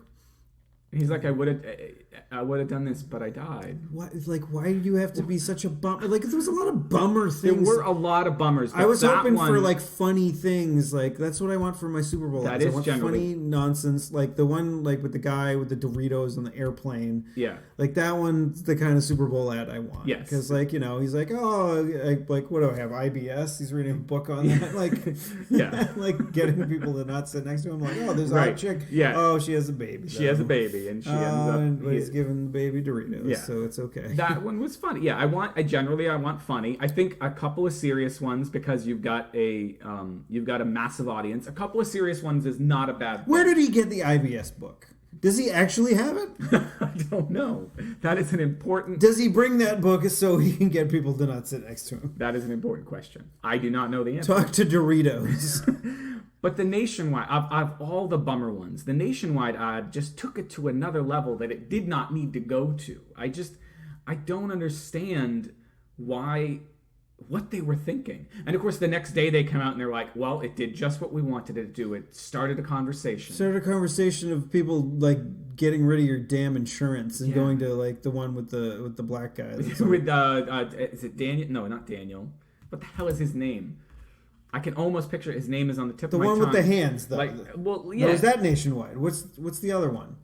S1: he's like, I would have done this, but I died.
S2: What? Like, why do you have to be such a bummer? Like, there was a lot of bummer things.
S1: There were a lot of bummers.
S2: I was hoping for like funny things. Like, that's what I want for my Super Bowl.
S1: That is
S2: I want
S1: generally
S2: funny nonsense. Like the one like with the guy with the Doritos on the airplane.
S1: Yeah.
S2: Like that one's the kind of Super Bowl ad I want.
S1: Yes.
S2: Because like, you know, he's like, oh, like what do I have? IBS. He's reading a book on that. Like,
S1: yeah.
S2: Like getting people to not sit next to him. Like, oh, there's a hot chick.
S1: Yeah.
S2: Oh, she has a baby.
S1: She has a baby, and she ends up.
S2: But he's giving the baby Doritos,
S1: yeah.
S2: So it's okay.
S1: That one was funny. Yeah, I want funny. I think a couple of serious ones because you've got a massive audience. A couple of serious ones is not a bad thing.
S2: Where did he get the IBS book? Does he actually have it?
S1: I don't know. That is an important.
S2: Does he bring that book so he can get people to not sit next to him?
S1: That is an important question. I do not know the answer.
S2: Talk to Doritos.
S1: But the Nationwide, of all the bummer ones, the Nationwide ad just took it to another level that it did not need to go to. I don't understand what they were thinking. And of course, the next day they come out and they're like, well, it did just what we wanted it to do. It started a conversation.
S2: Started a conversation of people like getting rid of your damn insurance and going to like the one with the black guy.
S1: With is it Daniel? No, not Daniel. What the hell is his name? I can almost picture his name is on the tip of my tongue.
S2: The one with the hands, though.
S1: Like, well, yeah.
S2: Or is that Nationwide? What's the other one?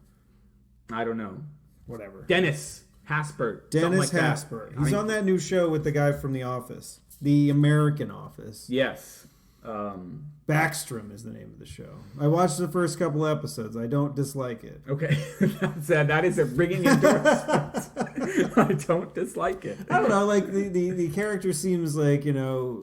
S1: I don't know.
S2: Whatever.
S1: Dennis Haspert.
S2: Dennis Haspert. He's on that new show with the guy from The Office. The American Office.
S1: Yes.
S2: Backstrom is the name of the show. I watched the first couple episodes. I don't dislike it.
S1: Okay. That is a ringing endorsement. I don't dislike it.
S2: I don't know. Like, the character seems like, you know,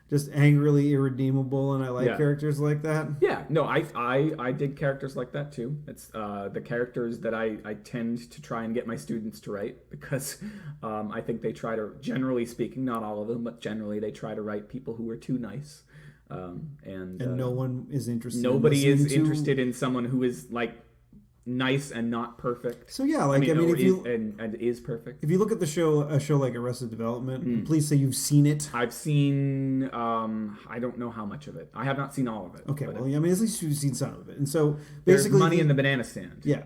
S2: just angrily irredeemable, and I like characters like that. Yeah, no,
S1: I dig characters like that too. It's the characters that I tend to try and get my students to write because I think they try to, generally speaking, not all of them, but generally they try to write people who are too nice. And
S2: no one is interested.
S1: Nobody is interested in someone who is like nice and not perfect.
S2: So yeah, like I mean if you
S1: and is perfect.
S2: If you look at a show like Arrested Development, please say you've seen it.
S1: I've seen I don't know how much of it. I have not seen all of it.
S2: Okay, well, I mean at least you've seen some of it. And so
S1: basically
S2: there's
S1: Money in the Banana Stand.
S2: Yeah.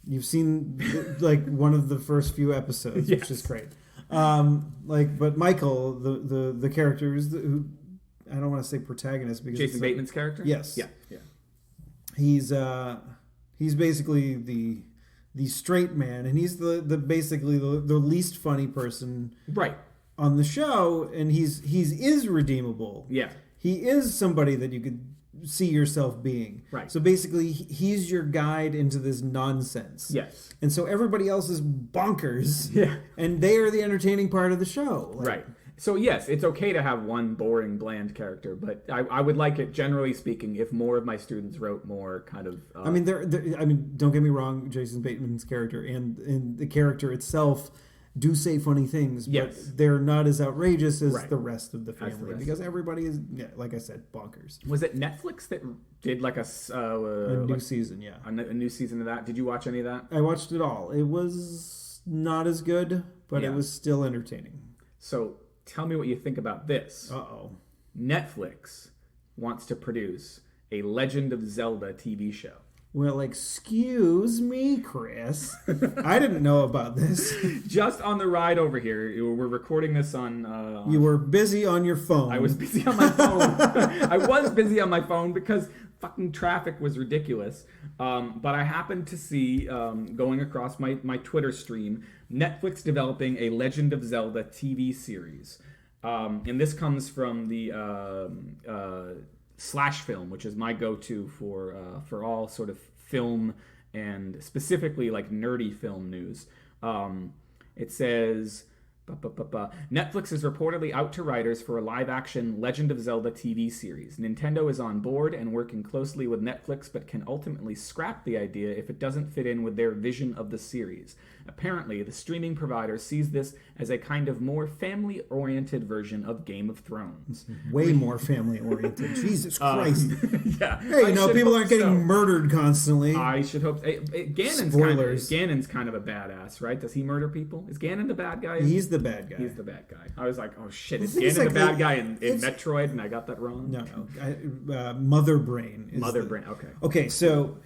S2: You've seen like one of the first few episodes, which is great. But Michael, the characters who I don't want to say protagonist because
S1: Jason Bateman's character?
S2: Yes.
S1: Yeah.
S2: He's basically the straight man, and he's the basically the least funny person on the show, and he's redeemable.
S1: Yeah.
S2: He is somebody that you could see yourself being.
S1: Right.
S2: So basically, he's your guide into this nonsense.
S1: Yes.
S2: And so everybody else is bonkers.
S1: Yeah.
S2: And they are the entertaining part of the show.
S1: Right. So yes, it's okay to have one boring, bland character, but I would like it, generally speaking, if more of my students wrote more kind of.
S2: I mean, don't get me wrong. Jason Bateman's character and the character itself do say funny things, but
S1: yes.
S2: they're not as outrageous as
S1: right.
S2: the rest of the family because everybody is, like I said, bonkers.
S1: Was it Netflix that did like a
S2: new season? Yeah,
S1: a new season of that. Did you watch any of that?
S2: I watched it all. It was not as good, but it was still entertaining.
S1: So tell me what you think about this.
S2: Uh-oh.
S1: Netflix wants to produce a Legend of Zelda TV show.
S2: Well, excuse me, Chris. I didn't know about this.
S1: Just on the ride over here, we're recording this on...
S2: you were busy on your phone.
S1: I was busy on my phone. I was busy on my phone because fucking traffic was ridiculous. But I happened to see, going across my Twitter stream, Netflix developing a Legend of Zelda TV series. And this comes from the... Slash Film, which is my go-to for all sort of film and specifically like nerdy film news. It says Netflix is reportedly out to writers for a live-action Legend of Zelda TV series. Nintendo is on board and working closely with Netflix, but can ultimately scrap the idea if it doesn't fit in with their vision of the series. Apparently, the streaming provider sees this as a kind of more family-oriented version of Game of Thrones.
S2: Way more family-oriented. Jesus Christ.
S1: Yeah.
S2: Hey, people aren't getting murdered constantly.
S1: I should hope... Ganon's kind of a badass, right? Does he murder people? Is Ganon the bad guy?
S2: He's the bad guy.
S1: He's the bad guy. I was like, oh shit, is Ganon the bad guy in Metroid? And I got that wrong?
S2: No. Mother Brain.
S1: Brain, okay.
S2: Okay, so...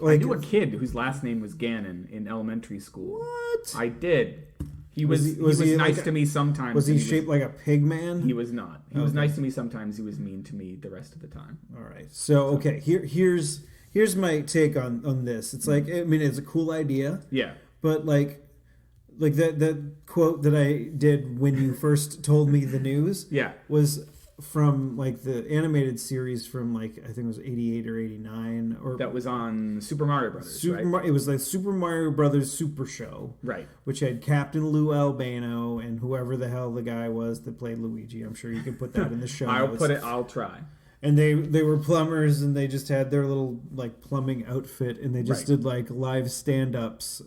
S1: I knew a kid whose last name was Ganon in elementary school.
S2: What?
S1: I did. He was nice to me sometimes.
S2: Was he shaped like a pig man?
S1: He was not. He was nice to me sometimes. He was mean to me the rest of the time.
S2: All right. So, okay, here's my take on this. It's like, I mean, it's a cool idea.
S1: Yeah.
S2: But like that quote that I did when you first told me the news was from like the animated series from like I think it was 88 or 89 or
S1: that was on Super Mario Brothers, right?
S2: It was like Super Mario Brothers Super Show,
S1: right? Which
S2: had Captain Lou Albano and whoever the hell the guy was that played Luigi. I'm sure you can put that in the show.
S1: I'll try.
S2: And they were plumbers and they just had their little like plumbing outfit and they just did like live stand-ups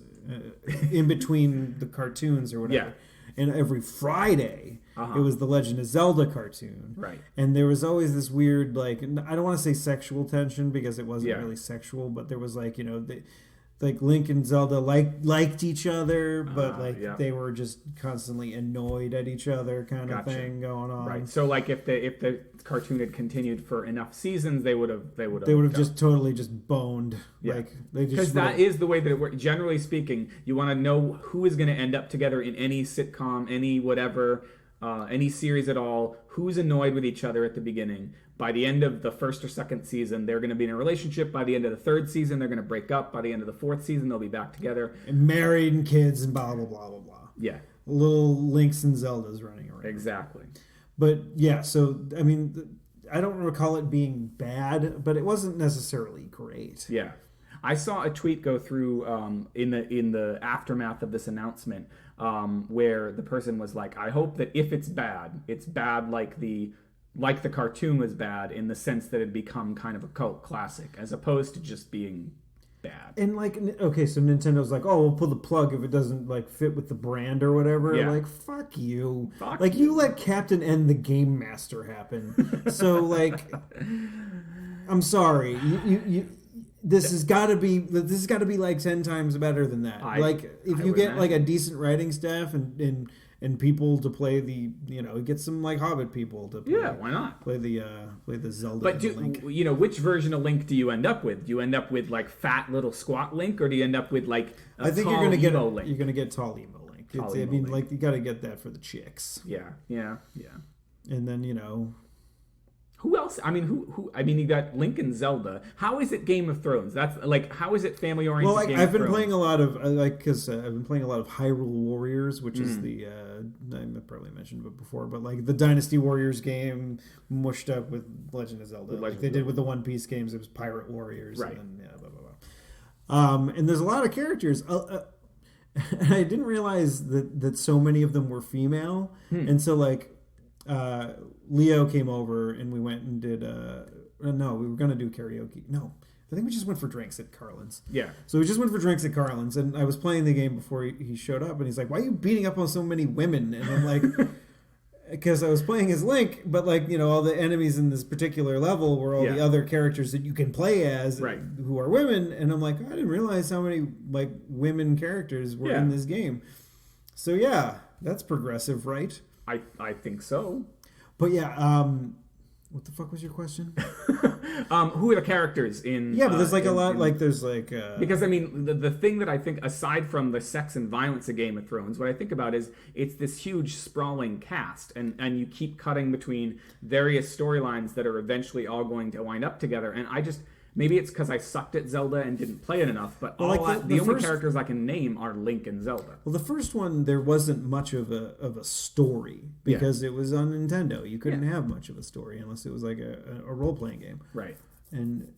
S2: in between the cartoons or whatever. Yeah. And every Friday it was the Legend of Zelda cartoon.
S1: Right.
S2: And there was always this weird, like, I don't want to say sexual tension because it wasn't really sexual, but there was like, like Link and Zelda liked each other, but they were just constantly annoyed at each other kind of thing going on.
S1: Right. So like if the cartoon had continued for enough seasons, they would have
S2: just totally just boned.
S1: Yeah.
S2: Like they just
S1: because that is the way that it works. Generally speaking, you want to know who is going to end up together in any sitcom, any whatever. Any series at all, who's annoyed with each other at the beginning. By the end of the first or second season, they're going to be in a relationship. By the end of the third season, they're going to break up. By the end of the fourth season, they'll be back together.
S2: And married and kids and blah, blah, blah, blah, blah.
S1: Yeah.
S2: Little Links and Zeldas running around.
S1: Exactly.
S2: But, yeah, so, I mean, I don't recall it being bad, but it wasn't necessarily great.
S1: Yeah. I saw a tweet go through in the aftermath of this announcement where the person was like, I hope that if it's bad like the cartoon was bad in the sense that it become kind of a cult classic as opposed to just being bad.
S2: And like, okay, so Nintendo's like, oh, we'll pull the plug if it doesn't like fit with the brand or whatever. Yeah. Like, fuck you. You let Captain N the Game Master happen. So like, I'm sorry. You This has got to be like 10 times better than that. If you get like a decent writing staff and people to play get some like Hobbit people to play.
S1: Yeah, why not?
S2: Play the Zelda.
S1: But Link. Which version of Link do you end up with? Do you end up with like fat little squat Link, or do you end up with like
S2: I think
S1: you're
S2: gonna get
S1: Link?
S2: You're gonna get tall emo Link. You got to get that for the chicks.
S1: Yeah.
S2: And then
S1: who else? I mean, who? I mean, you got Link and Zelda. How is it Game of Thrones? That's like, how is it family oriented?
S2: Well,
S1: Game
S2: I've
S1: of
S2: been
S1: Thrones?
S2: playing a lot of because I've been playing a lot of Hyrule Warriors, which is the I probably mentioned it before, but like the Dynasty Warriors game mushed up with Legend of Zelda, like they did with the One Piece games. It was Pirate Warriors,
S1: right?
S2: And then, blah blah blah. And there's a lot of characters. I didn't realize that so many of them were female, and so like Leo came over and we went and did. No, we were gonna do karaoke. No. I think we just went for drinks at Carlin's.
S1: Yeah.
S2: So we just went for drinks at Carlin's, and I was playing the game before he showed up, and he's like, "Why are you beating up on so many women?" And I'm like, because I was playing as Link, but like, you know, all the enemies in this particular level were all the other characters that you can play as, who are women, and I'm like, I didn't realize how many like women characters were in this game. So yeah, that's progressive, right?
S1: I think so.
S2: But yeah, what the fuck was your question?
S1: Who are the characters in?
S2: Yeah, but there's like a lot. Like there's like
S1: because I mean the thing that I think, aside from the sex and violence of Game of Thrones, what I think about is it's this huge sprawling cast, and you keep cutting between various storylines that are eventually all going to wind up together. And I just, maybe it's because I sucked at Zelda and didn't play it enough, but the only characters I can name are Link and Zelda.
S2: Well, the first one, there wasn't much of a story because it was on Nintendo. You couldn't have much of a story unless it was like a role-playing game.
S1: Right.
S2: And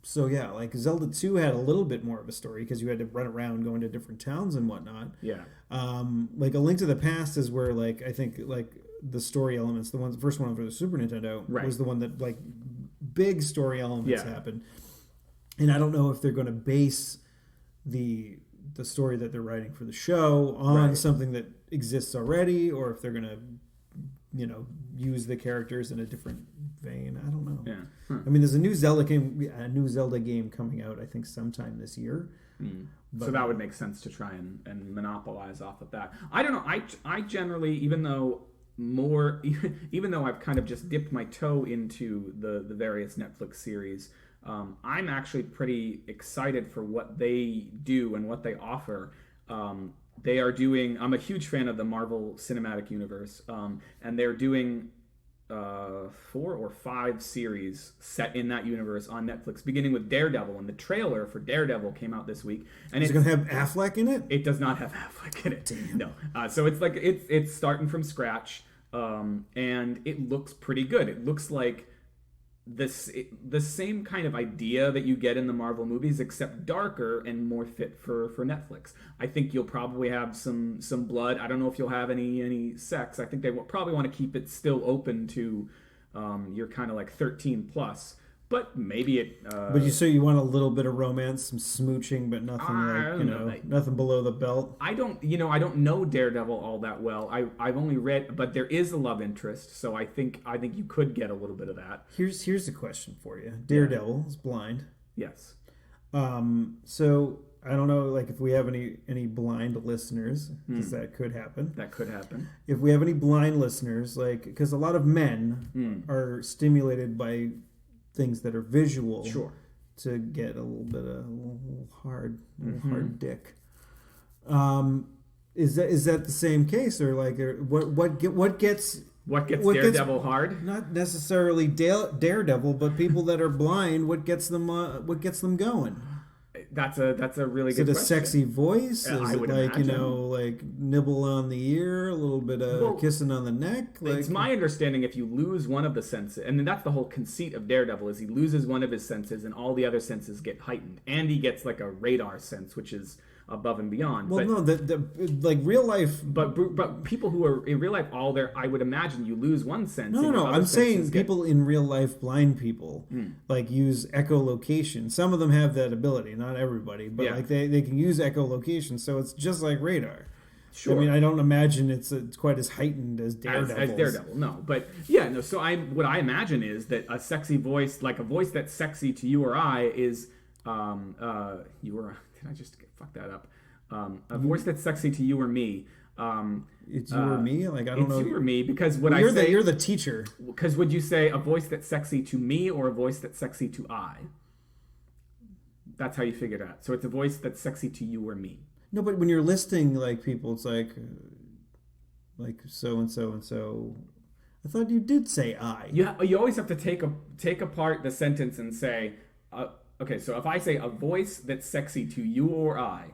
S2: so, yeah, like Zelda 2 had a little bit more of a story because you had to run around going to different towns and whatnot.
S1: Yeah.
S2: Like A Link to the Past is where, like, I think, like, the story elements, the first one for the Super Nintendo was the one that, like, big story elements happen. And I don't know if they're going to base the story that they're writing for the show on something that exists already, or if they're going to, you know, use the characters in a different vein. I don't know.
S1: Yeah.
S2: I mean, there's a new Zelda game coming out, I think, sometime this year.
S1: But, so that would make sense to try and monopolize off of that. I don't know. I generally, even though I've kind of just dipped my toe into the various Netflix series, I'm actually pretty excited for what they do and what they offer. They are doing, I'm a huge fan of the Marvel Cinematic Universe, and they're doing 4 or 5 series set in that universe on Netflix, beginning with Daredevil, and the trailer for Daredevil came out this week. And
S2: it's going to have Affleck in it?
S1: It does not have Affleck in it.
S2: Damn.
S1: No. So it's like it's starting from scratch, and it looks pretty good. It looks like the same kind of idea that you get in the Marvel movies, except darker and more fit for Netflix. I think you'll probably have some blood. I don't know if you'll have any sex. I think they will probably want to keep it still open to your kind of like 13 plus. But maybe it.
S2: But you want a little bit of romance, some smooching, but nothing nothing below the belt.
S1: I don't know Daredevil all that well. I've only read, but there is a love interest, so I think you could get a little bit of that.
S2: Here's the question for you. Daredevil is blind.
S1: Yes.
S2: So I don't know, like if we have any blind listeners, because that could happen.
S1: That could happen.
S2: If we have any blind listeners, like because a lot of men are stimulated by things that are visual, to get a little hard dick. Is that the same case, or like what gets
S1: Daredevil hard?
S2: Not necessarily Daredevil, but people that are blind. What gets them going?
S1: That's a really good question.
S2: Is it a sexy voice? Is
S1: I
S2: it
S1: would
S2: like
S1: imagine.
S2: Like nibble on the ear, a little bit of kissing on the neck? Like,
S1: it's my understanding if you lose one of the senses, and then that's the whole conceit of Daredevil, is he loses one of his senses and all the other senses get heightened, and he gets like a radar sense, which is above and beyond.
S2: Well, no, the like real life,
S1: but people who are in real life, I would imagine you lose one sense.
S2: No. I'm saying people in real life, blind people, like use echolocation. Some of them have that ability, not everybody, but like they can use echolocation, so it's just like radar.
S1: Sure.
S2: I mean, I don't imagine it's quite as heightened as Daredevil.
S1: As Daredevil, no. But So what I imagine is that a sexy voice, like a voice that's sexy to you or I, is you or can I just fuck that up? A voice that's sexy to you or me.
S2: It's you or me? Like I don't know.
S1: It's you or me, because
S2: you're the teacher.
S1: Because would you say a voice that's sexy to me or a voice that's sexy to I? That's how you figure it out. So it's a voice that's sexy to you or me.
S2: No, but when you're listing like people, it's like so and so and so. I thought you did say I.
S1: You always have to take apart the sentence and say, okay, so if I say a voice that's sexy to you or I,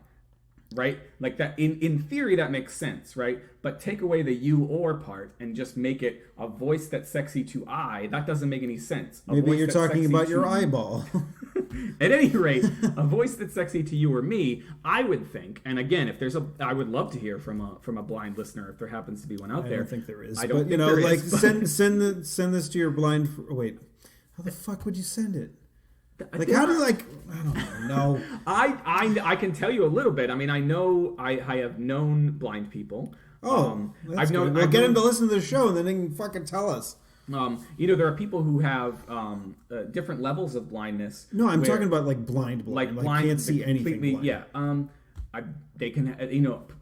S1: right? Like that, in theory, that makes sense, right? But take away the you or part and just make it a voice that's sexy to I. That doesn't make any sense.
S2: Maybe you're talking about your eyeball.
S1: At any rate, a voice that's sexy to you or me, I would think. And again, if there's I would love to hear from a blind listener if there happens to be one out there.
S2: I don't think there is.
S1: I don't
S2: but
S1: think there
S2: like
S1: is, but...
S2: send this to your blind. Wait, how the fuck would you send it? Like how do I don't know.
S1: I can tell you a little bit. I mean, I know I have known blind people.
S2: I've known. We'll get them to listen to the show, and then they can fucking tell us.
S1: There are people who have different levels of blindness.
S2: No, I'm talking about like blind, like blind, can't see anything. Blind.
S1: Yeah. They can.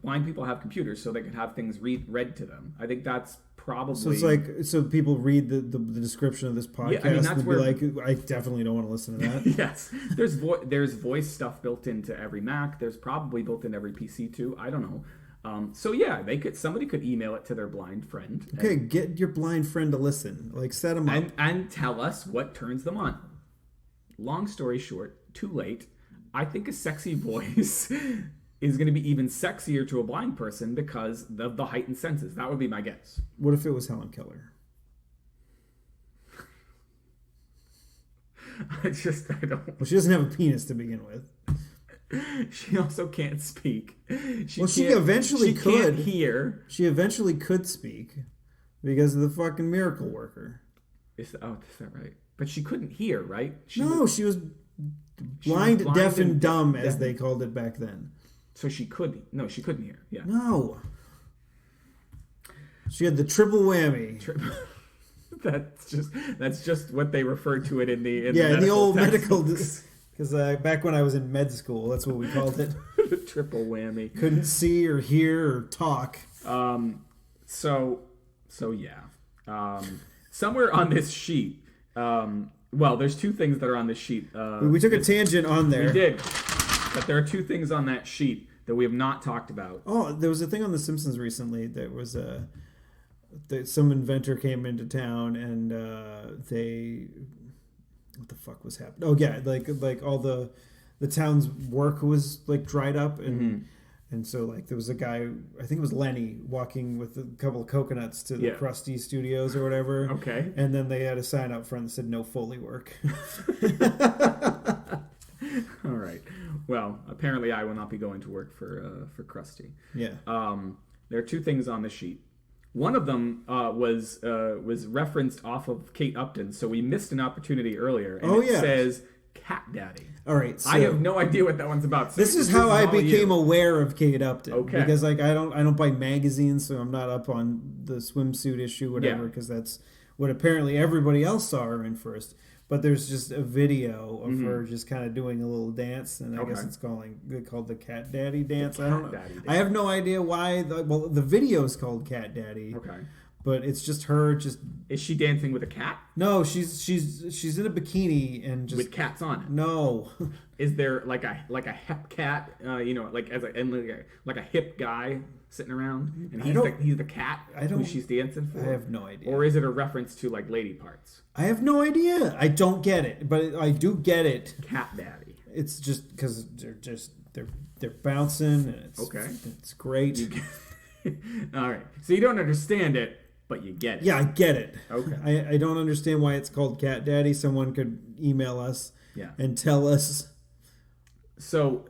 S1: Blind people have computers, so they can have things read to them. I think that's probably.
S2: So it's like people read the description of this podcast. Yeah, I mean, that's where, be like, I definitely don't want to listen to that.
S1: Yes, there's voice stuff built into every Mac. There's probably built in every PC too. I don't know. So yeah, somebody could email it to their blind friend.
S2: Okay, get your blind friend to listen. Like set them up
S1: and tell us what turns them on. Long story short, too late. I think a sexy voice is going to be even sexier to a blind person because of the heightened senses. That would be my guess.
S2: What if it was Helen Keller?
S1: I don't.
S2: Well, she doesn't have a penis to begin with.
S1: She also can't speak.
S2: She eventually could.
S1: She can't hear.
S2: She eventually could speak because of the fucking miracle worker.
S1: Is that right? But she couldn't hear, right?
S2: She was blind, deaf, and dumb, as they called it back then.
S1: So she couldn't hear. Yeah.
S2: No. She had the triple whammy.
S1: That's just what they referred to it in the
S2: in the old medical. Because back when I was in med school, that's what we called it.
S1: The triple whammy.
S2: Couldn't see or hear or talk.
S1: So yeah. Somewhere on this sheet. Well, there's two things that are on this sheet.
S2: We took a tangent on there.
S1: We did. But there are two things on that sheet that we have not talked about.
S2: Oh, there was a thing on The Simpsons recently that was some inventor came into town and what the fuck was happening? Oh yeah, like all the town's work was like dried up and so like there was a guy, I think it was Lenny, walking with a couple of coconuts to the Krusty Studios or whatever.
S1: Okay.
S2: And then they had a sign up front that said no Foley work.
S1: All right. Well, apparently I will not be going to work for Krusty.
S2: Yeah.
S1: There are two things on the sheet. One of them was referenced off of Kate Upton, so we missed an opportunity earlier. And it says Cat Daddy.
S2: All right. So
S1: I have no idea what that one's about. So
S2: this is how I became aware of Kate Upton.
S1: Okay.
S2: Because like I don't buy magazines, so I'm not up on the swimsuit issue, whatever. Because that's what apparently everybody else saw her in first. But there's just a video of her just kind of doing a little dance, and I guess it's called the Cat Daddy dance. I don't know. I have no idea why. The video is called Cat Daddy.
S1: Okay.
S2: But it's just her. Just
S1: is she dancing with a cat?
S2: No, she's in a bikini and just
S1: with cats on it.
S2: No.
S1: Is there like a hip cat? Like a hip guy sitting around, and he's the cat who she's dancing for.
S2: I have no idea.
S1: Or is it a reference to like lady parts?
S2: I have no idea. I don't get it, but I do get it.
S1: Cat Daddy.
S2: It's just because they're bouncing and it's great.
S1: All right, so you don't understand it, but you get it.
S2: Yeah, I get it.
S1: Okay.
S2: I don't understand why it's called Cat Daddy. Someone could email us and tell us.
S1: So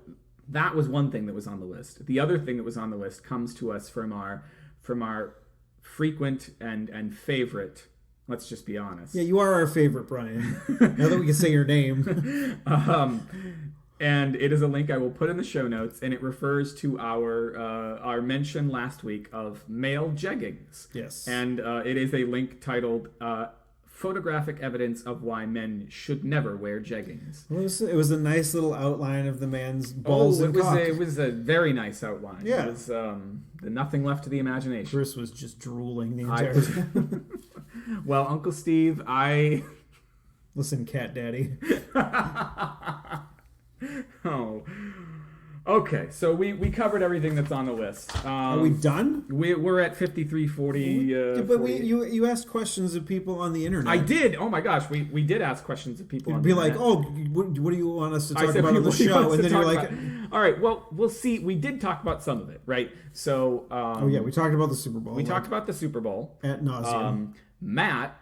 S1: that was one thing that was on the list. The other thing that was on the list comes to us from our frequent and favorite. Let's just be honest.
S2: Yeah, you are our favorite, Brian. Now that we can say your name.
S1: And it is a link I will put in the show notes, and it refers to our mention last week of male jeggings.
S2: Yes.
S1: And it is a link titled Photographic Evidence of Why Men Should Never Wear Jeggings.
S2: It was a nice little outline of the man's balls and cock.
S1: It was a very nice outline.
S2: Yeah.
S1: It was nothing left to the imagination.
S2: Chris was just drooling the entire time.
S1: Well, Uncle Steve, Listen,
S2: Cat Daddy.
S1: Oh. Okay, so we covered everything that's on the list.
S2: Are we done?
S1: We're at 53:40.
S2: But you asked questions of people on the internet.
S1: I did. Oh my gosh, we did ask questions of people.
S2: You'd
S1: on
S2: be
S1: the
S2: like,
S1: internet.
S2: oh, what do you want us to talk about on the show? And then you're like,
S1: all right, well, we'll see. We did talk about some of it, right? So,
S2: oh yeah, we talked about the Super Bowl.
S1: We talked about the Super Bowl
S2: at nauseam.
S1: Matt,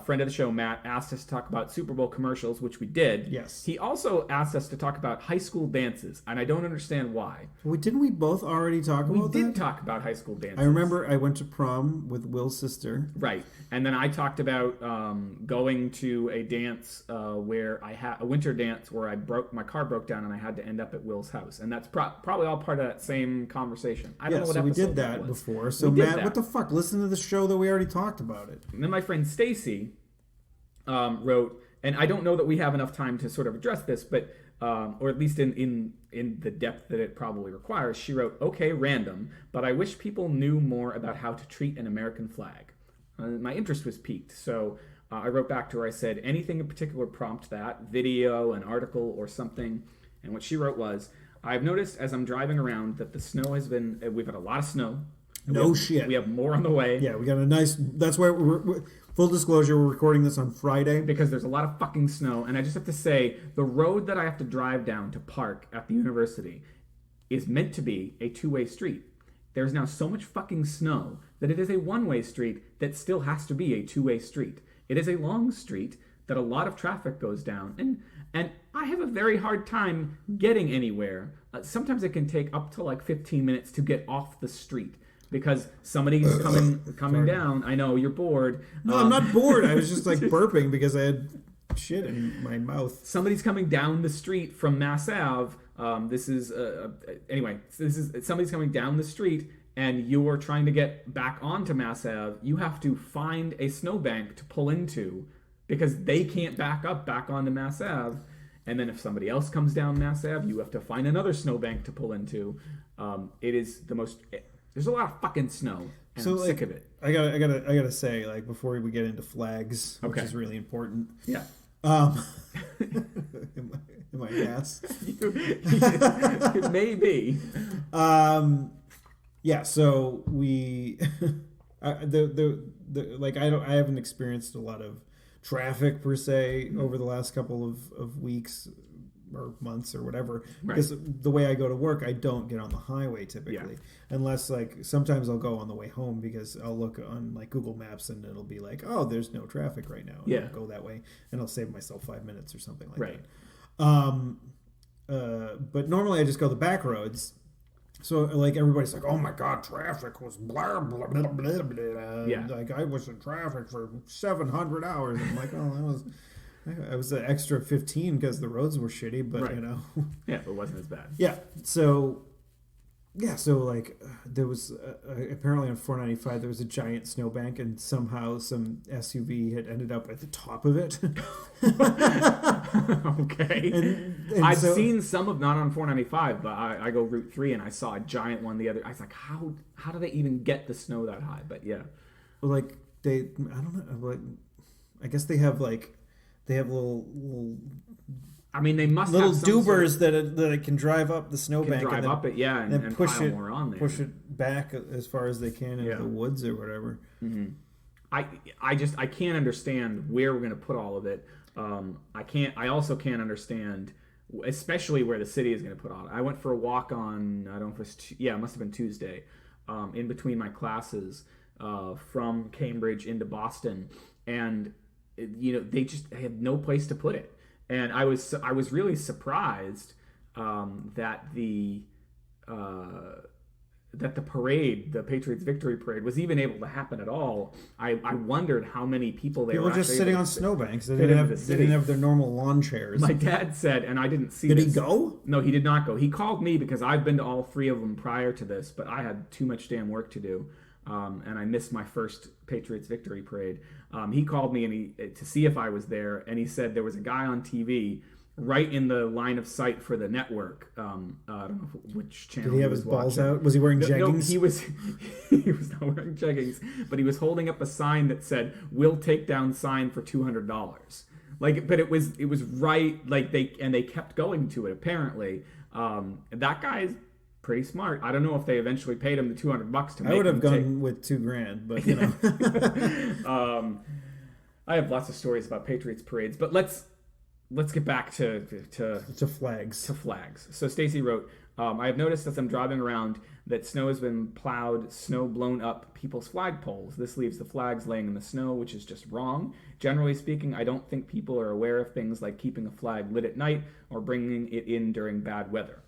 S1: friend of the show, Matt, asked us to talk about Super Bowl commercials, which we did.
S2: Yes.
S1: He also asked us to talk about high school dances, and I don't understand why.
S2: Didn't we both already talk about that?
S1: We did talk about high school dances.
S2: I remember I went to prom with Will's sister.
S1: Right. And then I talked about going to a dance where I had a winter dance where my car broke down and I had to end up at Will's house. And that's probably all part of that same conversation. I don't know what
S2: so we
S1: episode
S2: did that
S1: was.
S2: before. So Matt, what the fuck? Listen to the show that we already talked about it.
S1: And then my friend Stacy wrote, and I don't know that we have enough time to sort of address this, but or at least in the depth that it probably requires. She wrote, okay, random, but I wish people knew more about how to treat an American flag. My interest was piqued, so I wrote back to her. I said, anything in particular prompt that? Video, an article, or something? And what she wrote was, I've noticed as I'm driving around that the snow has been, we've had a lot of snow.
S2: Shit.
S1: We have more on the way.
S2: Yeah, we got a nice, that's why full disclosure, we're recording this on Friday.
S1: Because there's a lot of fucking snow, and I just have to say, the road that I have to drive down to park at the university is meant to be a two-way street. There's now so much fucking snow that it is a one-way street that still has to be a two-way street. It is a long street that a lot of traffic goes down, and I have a very hard time getting anywhere. Sometimes it can take up to like 15 minutes to get off the street because somebody is coming down. I know, you're bored.
S2: No, I'm not bored. I was just like burping because I had shit in my mouth.
S1: Somebody's coming down the street from Mass Ave. Somebody's coming down the street and you're trying to get back onto Mass Ave. You have to find a snowbank to pull into because they can't back onto Mass Ave. And then if somebody else comes down Mass Ave, you have to find another snowbank to pull into. It is the most... There's a lot of fucking snow, and I'm sick of it.
S2: I gotta say, like, before we get into flags, which is really important.
S1: Yeah.
S2: Am I yes?
S1: Maybe.
S2: Yeah. So we, I haven't experienced a lot of traffic per se over the last couple of weeks or months or whatever, because the way I go to work, I don't get on the highway typically, unless like sometimes I'll go on the way home because I'll look on like Google Maps and it'll be like, oh, there's no traffic right now. And I'll go that way and I'll save myself 5 minutes or something like that. But normally I just go the back roads. So like everybody's like, oh my God, traffic was blah blah blah blah blah. Like I was in traffic for 700 hours. I'm like, oh, I was an extra 15 because the roads were shitty, but you know.
S1: Yeah, it wasn't as bad.
S2: Yeah. So like there was apparently on 495 there was a giant snowbank and somehow some SUV had ended up at the top of it.
S1: Okay. And I've seen some of, not on 495, but I go Route 3 and I saw a giant one the other. I was like, how do they even get the snow that high? But yeah.
S2: Well, like I don't know, like I guess they have little.
S1: I mean, they must
S2: little
S1: have
S2: dubers that can drive up the snowbank.
S1: Can drive up it, and
S2: push
S1: pile more on there.
S2: Push it back as far as they can into the woods or whatever.
S1: Mm-hmm. I can't understand where we're going to put all of it. I also can't understand, especially where the city is going to put all it. I went for a walk on, I don't know if it must have been Tuesday, in between my classes from Cambridge into Boston, and they have no place to put it. And I was really surprised that the parade, the Patriots Victory Parade, was even able to happen at all. I wondered how many people
S2: they were just sitting on snowbanks. They didn't have their normal lawn chairs.
S1: My dad said, and I didn't see.
S2: Did he go?
S1: No, he did not go. He called me because I've been to all three of them prior to this, but I had too much damn work to do. And I missed my first Patriots Victory Parade. He called me to see if I was there, and he said there was a guy on TV right in the line of sight for the network. I don't know which channel.
S2: Did he have his balls out? Was he wearing jeggings?
S1: No, he was not wearing jeggings, but he was holding up a sign that said, "We'll take down sign for $200." Like, but it was right, like they kept going to it apparently. That guy's pretty smart. I don't know if they eventually paid him the $200 to make
S2: I would have
S1: him
S2: gone with $2,000, but you know.
S1: I have lots of stories about Patriots parades, but let's get back to
S2: flags.
S1: To flags. So Stacy wrote, I have noticed as I'm driving around that snow has been plowed, snow blown up people's flagpoles. This leaves the flags laying in the snow, which is just wrong. Generally speaking, I don't think people are aware of things like keeping a flag lit at night or bringing it in during bad weather.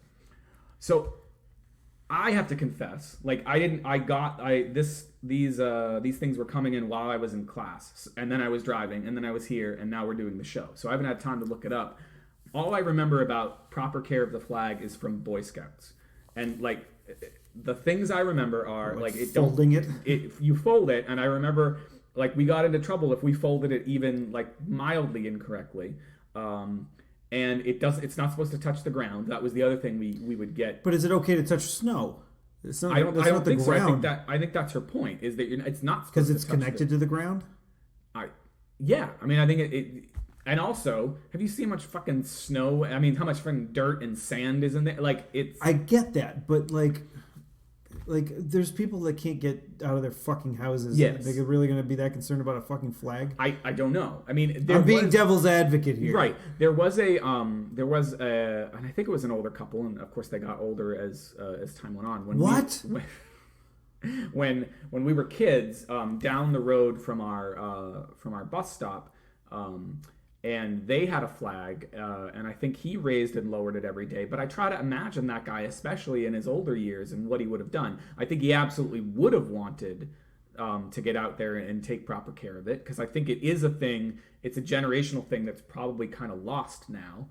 S1: So I have to confess, like these things were coming in while I was in class, and then I was driving, and then I was here, and now we're doing the show. So I haven't had time to look it up. All I remember about proper care of the flag is from Boy Scouts, and like the things I remember are like
S2: folding it.
S1: You fold it, and I remember like we got into trouble if we folded it even like mildly incorrectly. And it's not supposed to touch the ground. That was the other thing we would get.
S2: But is it okay to touch snow? It's not.
S1: I don't think so.
S2: Ground.
S1: I think that's her point. Is that it's not
S2: because it's connected to the ground.
S1: Yeah. I mean, I think it. And also, have you seen how much fucking snow? I mean, how much fucking dirt and sand is in there? Like it's.
S2: I get that, but like there's people that can't get out of their fucking houses.
S1: Yes.
S2: They're really going to be that concerned about a fucking flag?
S1: I don't know. I mean,
S2: I'm being devil's advocate here.
S1: Right. There was and I think it was an older couple, and of course they got older as time went on. When we were kids, down the road from our bus stop, and they had a flag, and I think he raised and lowered it every day. But I try to imagine that guy, especially in his older years, and what he would have done. I think he absolutely would have wanted to get out there and take proper care of it, because I think it is a thing. It's a generational thing that's probably kind of lost now.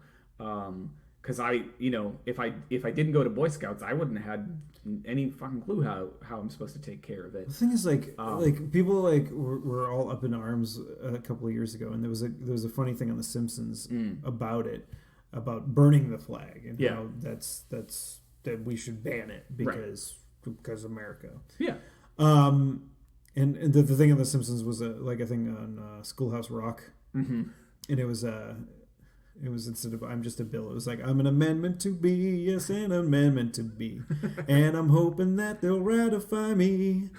S1: Because if I didn't go to Boy Scouts, I wouldn't have had any fucking clue how I'm supposed to take care of it.
S2: The thing is, like people were all up in arms a couple of years ago, and there was a funny thing on The Simpsons about about burning the flag, and how that we should ban it because America.
S1: Yeah.
S2: And the thing on The Simpsons was a thing on Schoolhouse Rock, and it was instead of I'm just a bill, it was like, I'm an amendment to be, yes, an amendment to be. And I'm hoping that they'll ratify me.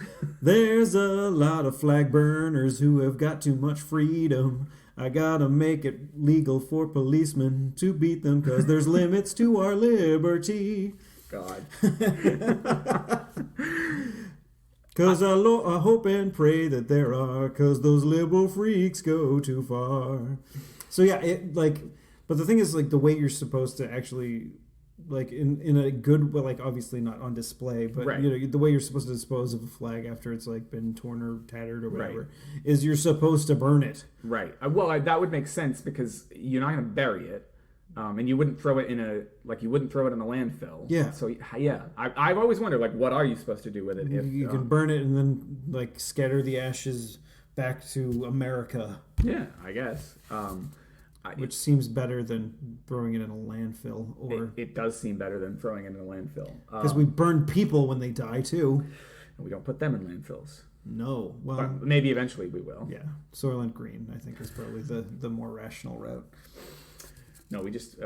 S2: There's a lot of flag burners who have got too much freedom. I gotta make it legal for policemen to beat them, because there's limits to our liberty.
S1: God.
S2: Because I hope and pray that there are, because those liberal freaks go too far. So yeah, but the thing is, like, the way you're supposed to actually, like, in a good way, like, obviously not on display, but the way you're supposed to dispose of a flag after it's like been torn or tattered or whatever, is you're supposed to burn it. Right.
S1: Well, that would make sense, because you're not going to bury it, and you wouldn't throw it in a landfill.
S2: Yeah.
S1: So yeah, I've always wondered, like, what are you supposed to do with it?
S2: You can burn it and then like scatter the ashes back to America.
S1: Yeah, I guess.
S2: Which seems better than throwing it in a landfill. Or
S1: it does seem better than throwing it in a landfill.
S2: Because we burn people when they die, too.
S1: And we don't put them in landfills.
S2: No. Well,
S1: but maybe eventually we will.
S2: Yeah. Soylent Green, I think, is probably the more rational route.
S1: No, we just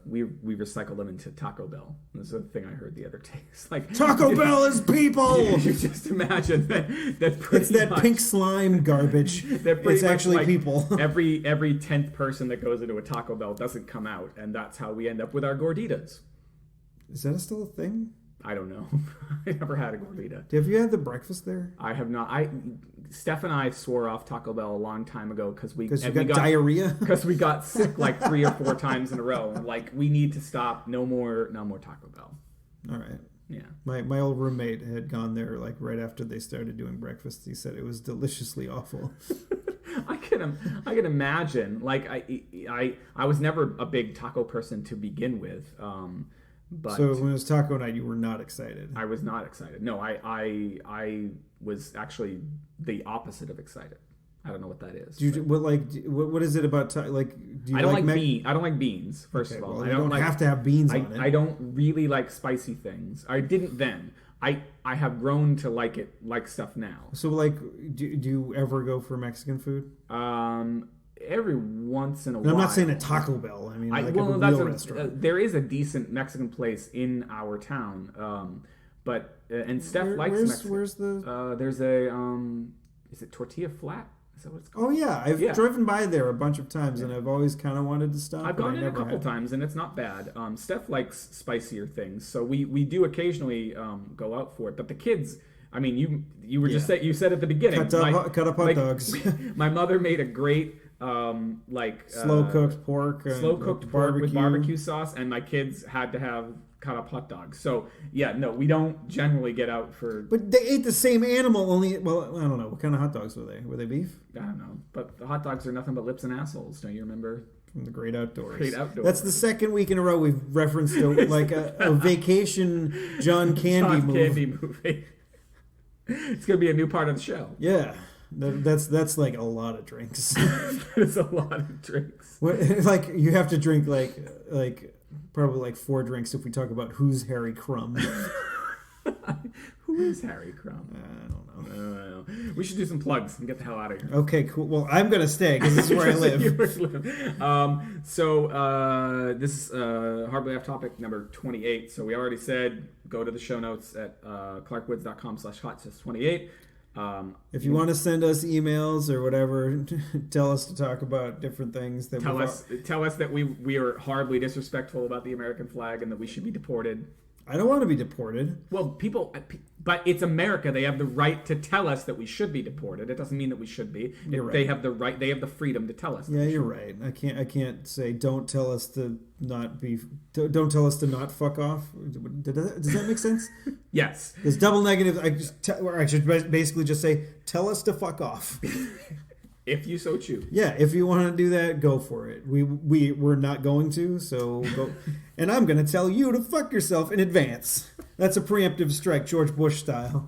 S1: we recycle them into Taco Bell. That's the thing I heard the other day. It's like
S2: Taco Bell is people.
S1: You just imagine that
S2: it's that pink slime garbage. It's actually like people.
S1: every 10th person that goes into a Taco Bell doesn't come out, and that's how we end up with our gorditas.
S2: Is that still a thing?
S1: I don't know. I never had a gordita.
S2: Have you had the breakfast there?
S1: I have not. Steph and I swore off Taco Bell a long time ago because we got
S2: diarrhea.
S1: Because we got sick like 3 or 4 times in a row. Like, we need to stop. No more Taco Bell.
S2: All right.
S1: Yeah.
S2: My old roommate had gone there like right after they started doing breakfast. He said it was deliciously awful.
S1: I can imagine. Like, I was never a big taco person to begin with. But
S2: so when it was taco night, you were not excited.
S1: I was not excited. No, I was actually the opposite of excited. I don't know what that is.
S2: What is it about?
S1: I don't like beans. First of all,
S2: well, I don't have to have beans on it.
S1: I don't really like spicy things. I didn't then. I have grown to like stuff now.
S2: So do you ever go for Mexican food?
S1: every once in a
S2: And
S1: while.
S2: I'm not saying a Taco Bell. I mean, like a real restaurant.
S1: There is a decent Mexican place in our town, but and Steph likes Mexican.
S2: Where's the?
S1: There's a is it Tortilla Flat? Is that what it's called?
S2: Oh yeah, I've driven by there a bunch of times, and I've always kind of wanted to stop.
S1: I've gone in a couple times, and it's not bad. Steph likes spicier things, so we do occasionally go out for it. But the kids, I mean, you were just you said at the beginning,
S2: cut up hot dogs.
S1: My mother made a great
S2: slow cooked pork
S1: with barbecue sauce, and my kids had to have cut up hot dogs. So yeah, no, we don't generally get out for.
S2: But they ate the same animal, only I don't know what kind of hot dogs were they? Were they beef?
S1: I don't know, but the hot dogs are nothing but lips and assholes. Don't you remember?
S2: From the Great Outdoors.
S1: Great Outdoors.
S2: That's the second week in a row we've referenced a vacation John Candy movie.
S1: It's gonna be a new part of the show.
S2: Yeah. That's like a lot of drinks.
S1: It's a lot of drinks.
S2: Like you have to drink like probably like 4 drinks if we talk about who's Harry Crumb.
S1: Who is Harry Crumb?
S2: I don't know.
S1: We should do some plugs and get the hell out of here.
S2: Okay, cool. Well, I'm gonna stay because this is where I live.
S1: This is Hardly Off Topic number 28. So we already said go to the show notes at clarkwoods.com/hot28.
S2: If you want to send us emails or whatever, tell us to talk about different things.
S1: Tell us that we are horribly disrespectful about the American flag and that we should be deported.
S2: I don't want to be deported.
S1: Well, but it's America. They have the right to tell us that we should be deported. It doesn't mean that we should be.
S2: Right.
S1: They have the right. They have the freedom to tell us.
S2: Yeah, you're right. I can't say don't tell us to not be. Don't tell us to not fuck off. Does that make sense? Yes. There's double negative. I should basically just say tell us to fuck off.
S1: If you so choose.
S2: Yeah, if you want to do that, go for it. We're not going to, so go. And I'm going to tell you to fuck yourself in advance. That's a preemptive strike, George Bush style.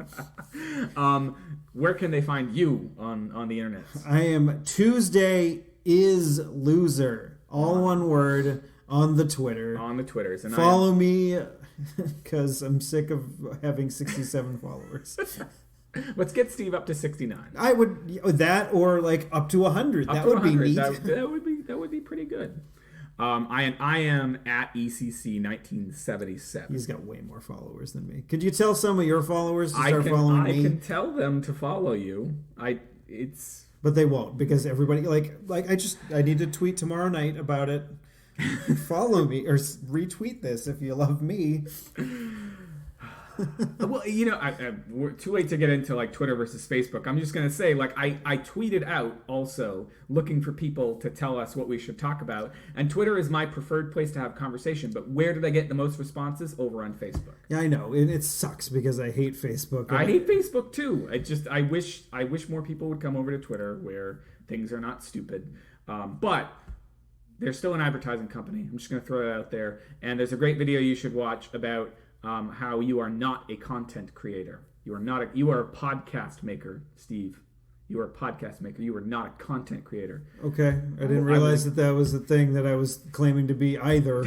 S1: Where can they find you on the internet?
S2: I am Tuesday is Loser. All one word on the Twitter.
S1: On the Twitters. And
S2: follow me because I'm sick of having 67 followers.
S1: Let's get Steve up to 69.
S2: I would that or like up to 100. That would be neat.
S1: That would be pretty good. I am at ECC 1977.
S2: He's got way more followers than me. Could you tell some of your followers to start following me?
S1: I can tell them to follow you.
S2: But they won't because everybody I need to tweet tomorrow night about it. Follow me or retweet this if you love me.
S1: Well, we're too late to get into like Twitter versus Facebook. I'm just going to say, like, I tweeted out also looking for people to tell us what we should talk about. And Twitter is my preferred place to have conversation. But where did I get the most responses? Over on Facebook.
S2: Yeah, I know. It sucks because I hate Facebook.
S1: I hate Facebook too. I wish more people would come over to Twitter where things are not stupid. But they're still an advertising company. I'm just going to throw it out there. And there's a great video you should watch about how you are not a content creator. You are a podcast maker, Steve. You are a podcast maker. You are not a content creator.
S2: Okay. I didn't realize that was the thing that I was claiming to be either.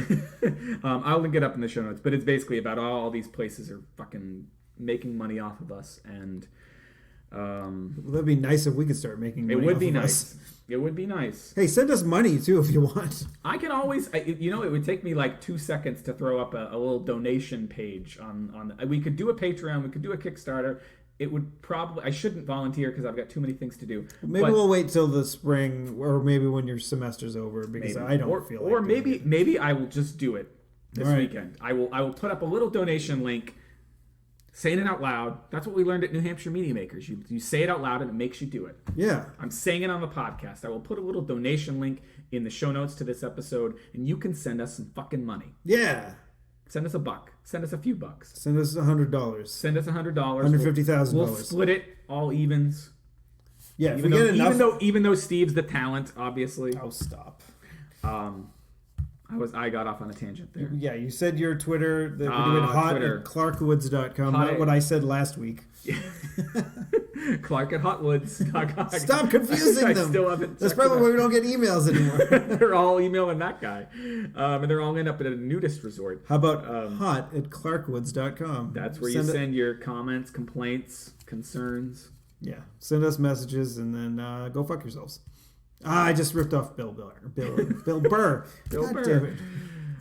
S1: I'll link it up in the show notes, but it's basically about all these places are fucking making money off of us. And
S2: that'd be nice if we could start making money.
S1: It would be nice.
S2: Us.
S1: It would be nice.
S2: Hey, send us money too if you want.
S1: I can always, it would take me like 2 seconds to throw up a little donation page on. We could do a Patreon. We could do a Kickstarter. It would probably. I shouldn't volunteer because I've got too many things to do.
S2: Maybe we'll wait till the spring, or maybe when your semester's over, because I don't feel like.
S1: Or maybe I will just do it this weekend. I will put up a little donation link. Saying it out loud. That's what we learned at New Hampshire Media Makers. You say it out loud and it makes you do it.
S2: Yeah.
S1: I'm saying it on the podcast. I will put a little donation link in the show notes to this episode, and you can send us some fucking money.
S2: Yeah.
S1: Send us $1. Send us a few bucks.
S2: Send us $100.
S1: Send us $100.
S2: $150,000.
S1: We'll split it all evens.
S2: Yeah. If we get enough.
S1: Even though Steve's the talent, obviously.
S2: Oh, stop.
S1: I got off on a tangent there.
S2: Yeah, you said your Twitter that we do it hot
S1: Twitter.
S2: at clarkwoods.com. Not what I said last week.
S1: Clark at hotwoods.com.
S2: Stop confusing them.
S1: Still haven't.
S2: That's probably why we don't get emails anymore.
S1: They're all emailing that guy, and they're all end up at a nudist resort.
S2: How about hot at clarkwoods.com?
S1: That's where you send your comments, complaints, concerns.
S2: Yeah, send us messages and then go fuck yourselves. I just ripped off Bill Burr. Bill Burr.
S1: Bill
S2: God
S1: Burr.
S2: damn it.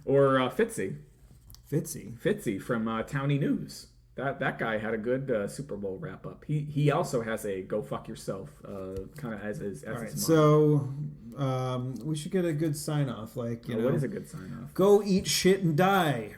S1: Or Fitzy.
S2: Fitzy.
S1: Fitzy from Townie News. That guy had a good Super Bowl wrap up. He also has a "Go fuck yourself" kind of as his.
S2: All right,
S1: his
S2: so we should get a good sign off. Like
S1: what is a good sign off?
S2: Go eat shit and die.